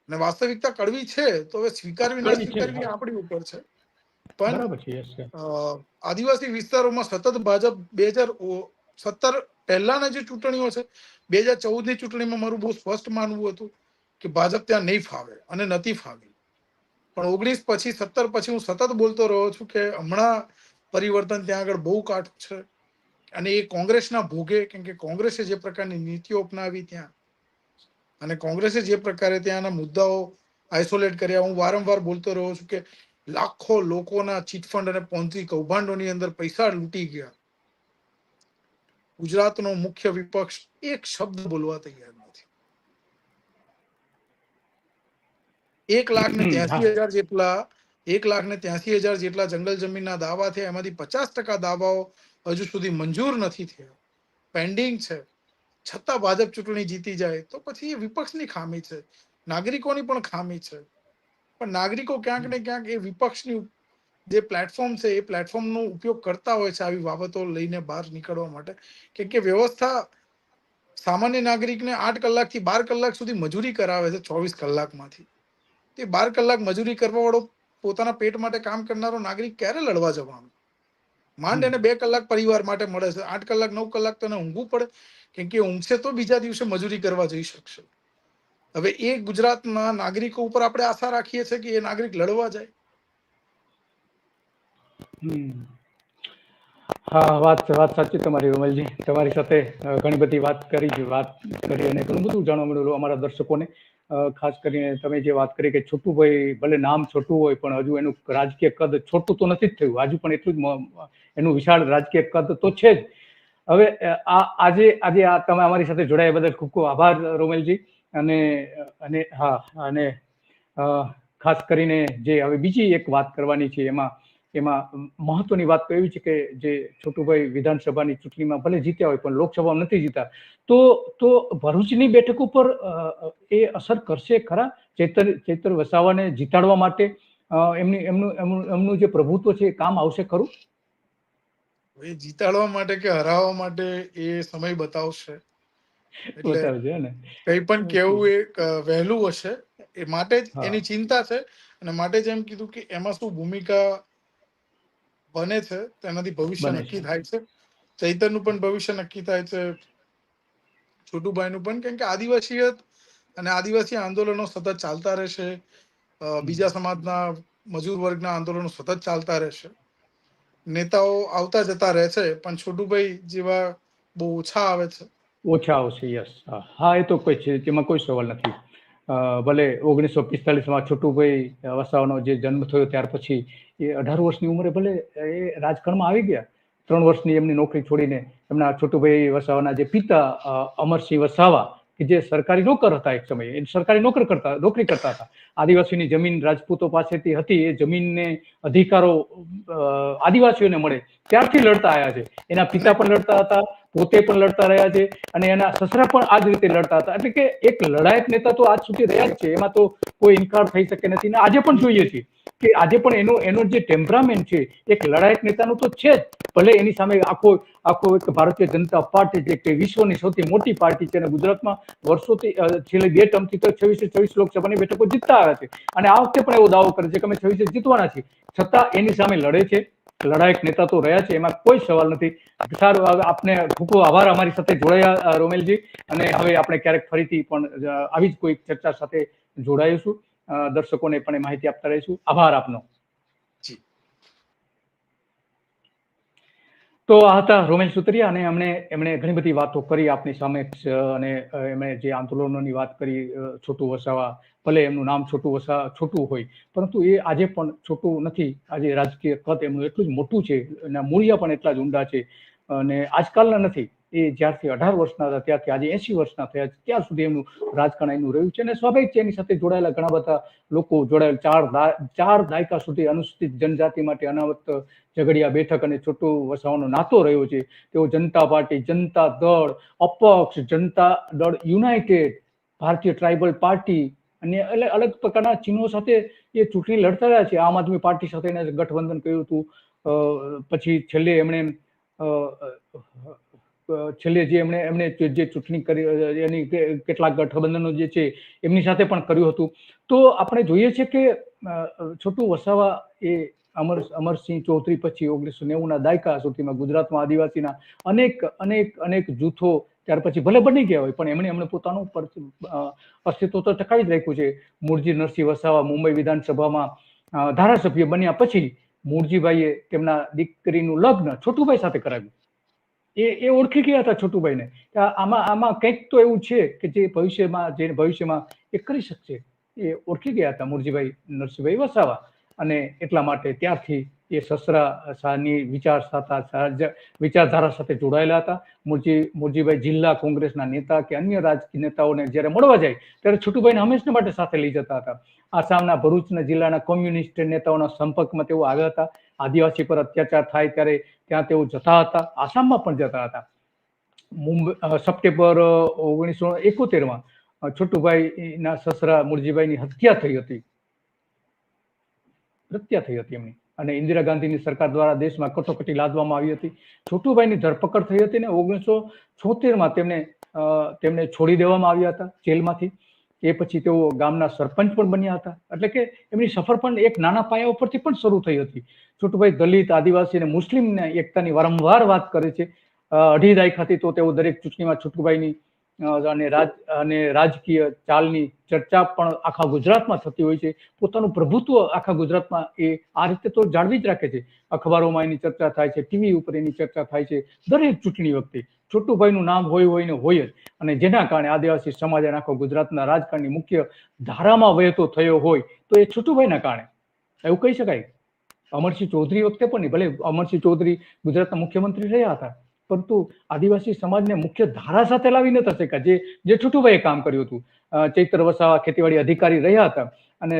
અને વાસ્તવિકતા કડવી છે તો હવે સ્વીકારવી ન કડવી છે, સ્વીકારવી આપણી ઉપર છે. પણ બરાબર છે. યસ યસ આદિવાસી વિસ્તારોમાં સતત ભાજપ 2017 પહેલાના જે ચૂંટણીઓ છે, 2014ની ચૂંટણીમાં મારું બહુ સ્પષ્ટ માનવું હતું કે ભાજપ ત્યાં નહીં ફાવે અને નથી ફાવી. પણ 19 પછી 17 પછી હું સતત બોલતો રહ્યો છું કે હમણાં પરિવર્તન ત્યાં આગળ બહુ કાઠું છે. અને એ કોંગ્રેસના ભોગે, કેમ કે કોંગ્રેસે જે પ્રકારની નીતિઓ અપનાવી ત્યાં, અને કોંગ્રેસે જે પ્રકારે ત્યાંના મુદ્દાઓ આઇસોલેટ કર્યા, હું વારંવાર બોલતો રહ્યો છું કે લાખો લોકોના ચીટફંડ અને પોન્જી કૌભાંડોની અંદર પૈસા લૂંટી ગયા. ગુજરાતનો મુખ્ય વિપક્ષ એક શબ્દ બોલવા તૈયાર નથી. 1,83,000 જેટલા 1,83,000 જેટલા જંગલ જમીનના દાવા થયા, એમાંથી 50% દાવાઓ હજુ સુધી મંજૂર નથી થયા, પેન્ડિંગ છે. છતાં ભાજપ ચૂંટણી જીતી જાય તો પછી એ વિપક્ષની ખામી છે, નાગરિકોની પણ ખામી છે. પણ નાગરિકો ક્યાંક ને ક્યાંક એ વિપક્ષની જે પ્લેટફોર્મ છે એ પ્લેટફોર્મનો ઉપયોગ કરતા હોય છે આવી બાબતો લઈને બહાર નીકળવા માટે, કે વ્યવસ્થા સામાન્ય નાગરિકને 8 કલાકથી 12 કલાક સુધી મજૂરી કરાવે છે 24 કલાકમાંથી. તે 12 કલાક મજૂરી કરવા વાળો, પોતાના પેટ માટે કામ કરનારો નાગરિક ક્યારે લડવા જવાનો? માંડ એને 2 કલાક પરિવાર માટે મળે છે, 8 કલાક 9 કલાક તો એને ઊંઘવું પડે, કેમ કે ઊંઘશે તો બીજા દિવસે મજૂરી કરવા જઈ શકશે. હવે એ ગુજરાતના નાગરિકો ઉપર આપણે આશા રાખીએ છીએ કે એ નાગરિક લડવા જાય. હા, વાત સાચી તમારી વિમલજી. તમારી સાથે ઘણી બધી વાત કરી અને ઘણું બધું જાણવા મળ્યું અમારા દર્શકોને. ખાસ કરીને તમે જે વાત કરી કે છોટુભાઈ, ભલે નામ છોટું હોય પણ હજુ એનું રાજકીય કદ છોટું તો નથી જ થયું, હજુ પણ એટલું જ એનું વિશાળ રાજકીય કદ તો છે જ. હવે આજે તમે અમારી સાથે જોડાયા બદલ ખૂબ ખૂબ આભાર રોમેલજી. અને ખાસ કરીને જે હવે બીજી એક વાત કરવાની છે, એમાં મહત્વની વાત તો એવી છે કે જે છોટુભાઈ વિધાનસભાની ચૂંટણીમાં ભલે જીત્યા હોય પણ લોકસભામાં નથી જીતા, તો ભરૂચની બેઠક ઉપર એ અસર કરશે ખરા? ચૈતર વસાવાને જીતાડવા માટે એમનું જે પ્રભુત્વ છે એ કામ આવશે ખરું? એ જીતાડવા માટે કે હરાવવા માટે એ સમય બતાવશે. એટલે બતાવશે ને કંઈ પણ કેવું એ વહેલું હશે, એ માટે જ હા એની ચિંતા છે. અને માટે જ એમ કીધું કે એમાં શું ભૂમિકા બને છે તેનાથી ભવિષ્ય બને નક્કી છે. થાય છે. ચૈતરનું પણ ભવિષ્ય નક્કી થાય છે, છોટુભાઈનું પણ, કેમ કે આદિવાસીયત અને આદિવાસી આંદોલનો સતત ચાલતા રહેશે. બીજા સમાજના મજૂર વર્ગના આંદોલનો સતત ચાલતા રહેશે. નેતાઓ આવતા જતા રહે છે, પણ છોટુભાઈ જેવા બહુ ઓછા આવે છે. ઓછા આવશે, યસ. હા, એ તો કોઈ છે, તેમાં કોઈ સવાલ નથી. ભલે 1945માં છોટુભાઈ વસાવાનો જે જન્મ થયો ત્યાર પછી એ 18 વર્ષની ઉંમરે ભલે એ રાજકારણમાં આવી ગયા. 3 વર્ષની એમની નોકરી છોડીને એમના છોટુભાઈ વસાવાના જે પિતા અમરસિંહ વસાવા, કે જે સરકારી નોકર હતા એક સમયે, એ સરકારી નોકરી કરતા હતા. આદિવાસીની જમીન રાજપૂતો પાસેથી હતી, એ જમીનને અધિકારો આદિવાસીઓને મળે ત્યારથી લડતા આવ્યા છે. એના પિતા પણ લડતા હતા, પોતે પણ લડતા રહ્યા છે, અને એના સસરા પણ આ જ રીતે લડતા હતા. એટલે કે એક લડાયક નેતા તો આજ સુધી રહ્યા જ છે, એમાં તો કોઈ ઇનકાર થઈ શકે નથી. ને આજે પણ જોઈએ છીએ કે આજે પણ એનો જે ટેમ્પરામેન્ટ છે એક લડાયક નેતાનું તો છે જ. ભલે એની સામે આખો એક ભારતીય જનતા પાર્ટી છે કે વિશ્વની સૌથી મોટી પાર્ટી છે, અને ગુજરાતમાં વર્ષોથી છેલ્લે 2 ટર્મથી તો 26 લોકસભાની બેઠકો જીતતા આવ્યા છે, અને આ વખતે પણ એવો દાવો કરે છે કે અમે 26 જીતવાના છીએ. છતાં એની સામે લડે છે. લડાયક નેતા તો રહ્યા છે, એમાં કોઈ સવાલ નથી. સારું, આપને ખૂબ ખૂબ આભાર અમારી સાથે જોડાયા રોમેલજી, અને હવે આપણે ક્યારેક ફરીથી પણ આવી જ કોઈ ચર્ચા સાથે જોડાઈશું. દર્શકોને પણ માહિતી આપતા રહીશું. આભાર આપનો. તો આ હતા રોમેલ સુતરિયા, અને એમણે ઘણી બધી વાતો કરી આપની સામે, અને એમણે જે આંદોલનોની વાત કરી. છોટુ વસાવા, ભલે એમનું નામ છોટું હોય, પરંતુ એ આજે પણ છોટું નથી. આજે રાજકીય કદ એમનું એટલું જ મોટું છે, એના મૂળિયા પણ એટલા જ ઊંડા છે, અને આજકાલના નથી. એ જ્યારથી 18 વર્ષના હતા ત્યારથી આજે 80 વર્ષના થયા છે, ત્યાં સુધી એમનું રાજકારણ એનું રહ્યું છે, અને સ્વાભાવિક છે એની સાથે જોડાયેલા ઘણા બધા લોકો જોડાયેલ. 4 દાયકા સુધી અનુસૂચિત જનજાતિ માટે અનામત ઝઘડિયા બેઠક અને છોટુ વસાવાનો નાતો રહ્યો છે. તેઓ જનતા પાર્ટી, જનતા દળ, અપક્ષ, જનતા દળ યુનાઇટેડ, ભારતીય ટ્રાઇબલ પાર્ટી અને અલગ પ્રકારના ચિહ્નો સાથે એ ચૂંટણી લડતા રહ્યા છે. આમ આદમી પાર્ટી સાથે ગઠબંધન કર્યું હતું. પછી છેલ્લે એમણે જે ચૂંટણી કરી એની કેટલાક ગઠબંધનો જે છે એમની સાથે પણ કર્યું હતું. તો આપણે જોઈએ છીએ કે છોટુ વસાવા એ અમરસિંહ ચૌધરી પછી 1990ના દાયકા સુધીમાં ગુજરાતમાં આદિવાસીના અનેક જૂથો ત્યાર પછી ભલે બની ગયા હોય, પણ એમણે પોતાનું અસ્તિત્વ તો ટકાવી જ રાખ્યું છે. મૂળજી નરસિંહ વસાવા મુંબઈ વિધાનસભામાં ધારાસભ્ય બન્યા પછી મૂળજીભાઈએ તેમના દીકરીનું લગ્ન છોટુભાઈ સાથે કરાવ્યું. એ ઓળખી ગયા હતા છોટુભાઈને. આમાં કંઈક તો એવું છે કે જે ભવિષ્યમાં એ કરી શકશે. એ ઓળખી ગયા હતા મૂળજીભાઈ નરસિંહભાઈ વસાવા, અને એટલા માટે ત્યારથી એ સસરા શાહની વિચારધારા સાથે જોડાયેલા હતા. મૂળજીભાઈ જિલ્લા કોંગ્રેસના નેતા કે અન્ય રાજકીય નેતાઓને જ્યારે મળવા જાય ત્યારે છોટુભાઈને હંમેશા માટે સાથે લઈ જતા હતા. આસામના ભરૂચના જિલ્લાના કોમ્યુનિસ્ટ નેતાઓના સંપર્કમાં તેઓ આવ્યા હતા. આદિવાસી પર અત્યાચાર થાય ત્યારે ત્યાં તેઓ જતા હતા. આસામમાં પણ જતા હતા. સપ્ટેમ્બર 1971માં છોટુભાઈના સસરા મૂળજીભાઈની હત્યા થઈ હતી એમની, અને ઇન્દિરા ગાંધીની સરકાર દ્વારા દેશમાં કટોકટી લાદવામાં આવી હતી. છોટુભાઈની ધરપકડ થઈ હતી, ને 1976માં તેમને છોડી દેવામાં આવ્યા હતા જેલમાંથી. એ પછી તેઓ ગામના સરપંચ પણ બન્યા હતા. એટલે કે એમની સફર પણ એક નાના પાયા ઉપરથી પણ શરૂ થઈ હતી. છોટુભાઈ દલિત, આદિવાસી અને મુસ્લિમના એકતાની વારંવાર વાત કરે છે. 2.5 દાયકાથી તો તેઓ દરેક ચૂંટણીમાં છોટુભાઈની અને રાજકીય ચાલની ચર્ચા પણ આખા ગુજરાતમાં થતી હોય છે. પોતાનું પ્રભુત્વ આખા ગુજરાતમાં એ આ રીતે તો જાળવી જ રાખે છે. અખબારોમાં એની ચર્ચા થાય છે, ટીવી ઉપર એની ચર્ચા થાય છે. દરેક ચૂંટણી વખતે છોટુભાઈનું નામ હોય જ, અને જેના કારણે આદિવાસી સમાજ અને આખો ગુજરાતના રાજકારણની મુખ્ય ધારામાં વહેતો થયો હોય તો એ છોટુભાઈના કારણે એવું કહી શકાય. અમરસિંહ ચૌધરી વખતે પણ નહીં, ભલે અમરસિંહ ચૌધરી ગુજરાતના મુખ્યમંત્રી રહ્યા હતા, પરંતુ આદિવાસી સમાજને મુખ્ય ધારા સાથે લાવી નતા શક્યા જે છોટુભાઈએ કામ કર્યું હતું. ચૈત્ર વસાવા ખેતીવાડી અધિકારી રહ્યા હતા, અને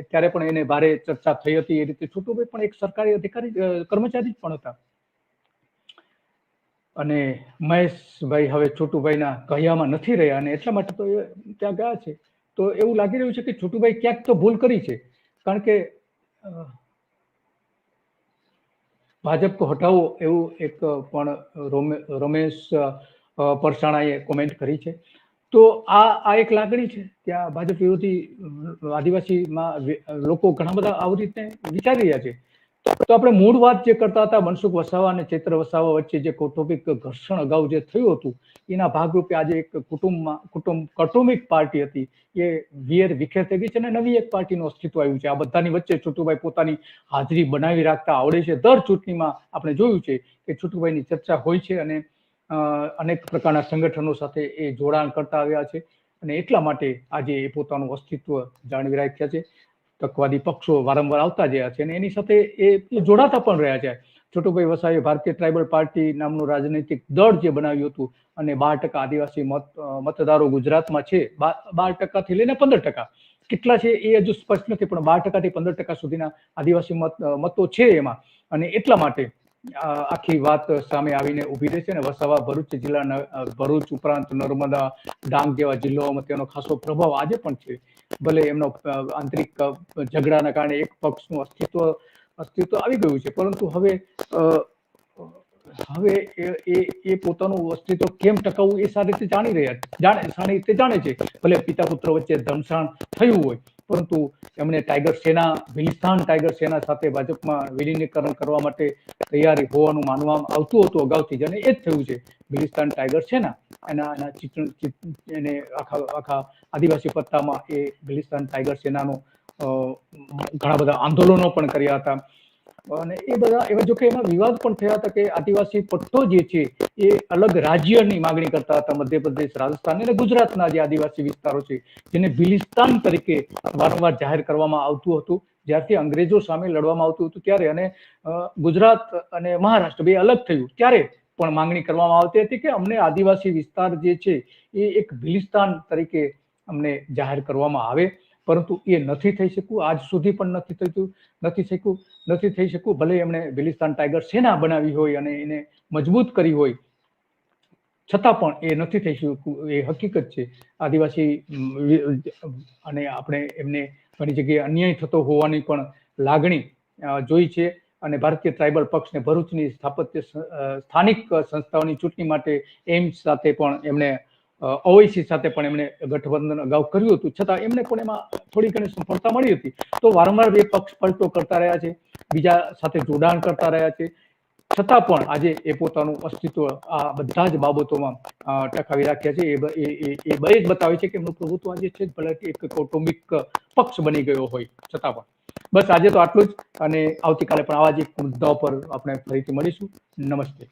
ત્યારે પણ એને ભારે ચર્ચા થઈ હતી. એ રીતે છોટુભાઈ પણ એક સરકારી અધિકારી કર્મચારી પણ હતા. અને મહેશભાઈ હવે છોટુભાઈના કહ્યામાં નથી રહ્યા, અને એટલા માટે તો એ ત્યાં ગયા છે. તો એવું લાગી રહ્યું છે કે છોટુભાઈ ક્યાંક તો ભૂલ કરી છે, કારણ કે ભાજપ કો હટાવો એવું એક પણ રમેશ પરસાણાએ કોમેન્ટ કરી છે. તો આ એક લાગણી છે. ત્યાં ભાજપ વિરોધી આદિવાસીમાં લોકો ઘણા બધા આવી રીતે વિચારી રહ્યા છે. તો આપણે મૂળ વાત જે કરતા હતા મનસુખ વસાવા અને ચૈત્ર વસાવા વચ્ચે જે કૌટુંબિક ઘર્ષણ અગાઉ જે થયું હતું એના ભાગરૂપે આજે એક કૌટુંબિક પાર્ટી હતી એ વિખેર થઈ ગઈ છે અને નવી એક પાર્ટીનું અસ્તિત્વ આવ્યું છે. આ બધાની વચ્ચે છોટુભાઈ પોતાની હાજરી બનાવી રાખતા આવડે છે. દર ચૂંટણીમાં આપણે જોયું છે કે છોટુભાઈની ચર્ચા હોય છે અને અનેક પ્રકારના સંગઠનો સાથે એ જોડાણ કરતા આવ્યા છે અને એટલા માટે આજે એ પોતાનું અસ્તિત્વ જાળવી રાખ્યા છે. તકવાદી પક્ષો વારંવાર આવતા ગયા છે અને એની સાથે એ જોડાતા પણ રહ્યા છે. છોટુભાઈ વસાવાએ ભારતીય ટ્રાઇબલ પાર્ટી નામનું રાજનૈતિક દળ જે બનાવ્યું હતું અને 12% આદિવાસી મતદારો ગુજરાતમાં છે, 12% થી લઈને 15%. કેટલા છે એ હજુ સ્પષ્ટ નથી, પણ 12% થી 15% સુધીના આદિવાસી મતો છે એમાં. અને એટલા માટે આખી વાત સામે આવીને ઉભી રહી છે અને વસાવા ભરૂચ જિલ્લાના ભરૂચ ઉપરાંત નર્મદા, ડાંગ જેવા જિલ્લાઓમાં તેનો ખાસો પ્રભાવ આજે પણ છે. ભલે એમનો આંતરિક ઝઘડાના કારણે એક પક્ષનું અસ્તિત્વ આવી ગયું છે, પરંતુ હવે એ પોતાનું અસ્તિત્વ કેમ ટકાવવું એ સારી રીતે જાણે છે. ભલે પિતા પુત્ર વચ્ચે ધમસાણ થયું હોય, પરંતુ એમણે ભિલિસ્તાન ટાઈગર સેના સાથે ભાજપમાં વિલીનીકરણ કરવા માટે તૈયારી હોવાનું માનવામાં આવતું હતું અગાઉથી જ, અને એ જ થયું છે. ભિલિસ્તાન ટાઈગર સેના એને આખા આદિવાસી પટ્ટામાં એ ભિલિસ્તાન ટાઈગર સેનાનો ઘણા બધા આંદોલનો પણ કર્યા હતા અને એ બધા એવા જો કે એમાં વિવાદ પણ થયા હતા કે આદિવાસી પટ્ટો જે છે એ અલગ રાજ્યની માંગણી કરતા હતા. મધ્યપ્રદેશ, રાજસ્થાન અને ગુજરાતના જે આદિવાસી વિસ્તારો છે જેને ભિલિસ્તાન તરીકે વારંવાર જાહેર કરવામાં આવતું હતું જ્યારથી અંગ્રેજો સામે લડવામાં આવતું હતું ત્યારે, અને ગુજરાત અને મહારાષ્ટ્ર બે અલગ થયું ત્યારે પણ માંગણી કરવામાં આવતી હતી કે અમને આદિવાસી વિસ્તાર જે છે એ એક ભિલિસ્તાન તરીકે અમને જાહેર કરવામાં આવે, પરંતુ એ નથી થઈ શક્યું. આજ સુધી પણ નથી થઈ શક્યું. ભલે એમણે ભિલિસ્તાન ટાઈગર સેના બનાવી હોય અને એને મજબૂત કરી હોય, છતાં પણ એ નથી થઈ શક્યું. એ હકીકત છે. આદિવાસી અને આપણે એમને ઘણી જગ્યાએ અન્યાય થતો હોવાની પણ લાગણી જોઈ છે અને ભારતીય ટ્રાઇબલ પક્ષને ભરૂચની સ્થાનિક સંસ્થાઓની ચૂંટણી માટે એમ્સ સાથે પણ એમણે ઓવૈસી સાથે પણ એમણે ગઠબંધન અગાઉ કર્યું હતું, છતાં એમને પણ એમાં થોડી ઘણી સફળતા મળી હતી. તો વારંવાર બે પક્ષ પલટો કરતા રહ્યા છે, બીજા સાથે જોડાણ કરતા રહ્યા છે, છતાં પણ આજે એ પોતાનું અસ્તિત્વ આ બધા જ બાબતોમાં ટકાવી રાખ્યા છે. એ જ બતાવે છે કે એમનું પ્રભુત્વ આજે છે ભલે એક કૌટુંબિક પક્ષ બની ગયો હોય છતાં પણ. બસ આજે તો આટલું જ, અને આવતીકાલે પણ આવા જ એક મુદ્દાઓ પર આપણે ફરીથી મળીશું. નમસ્તે.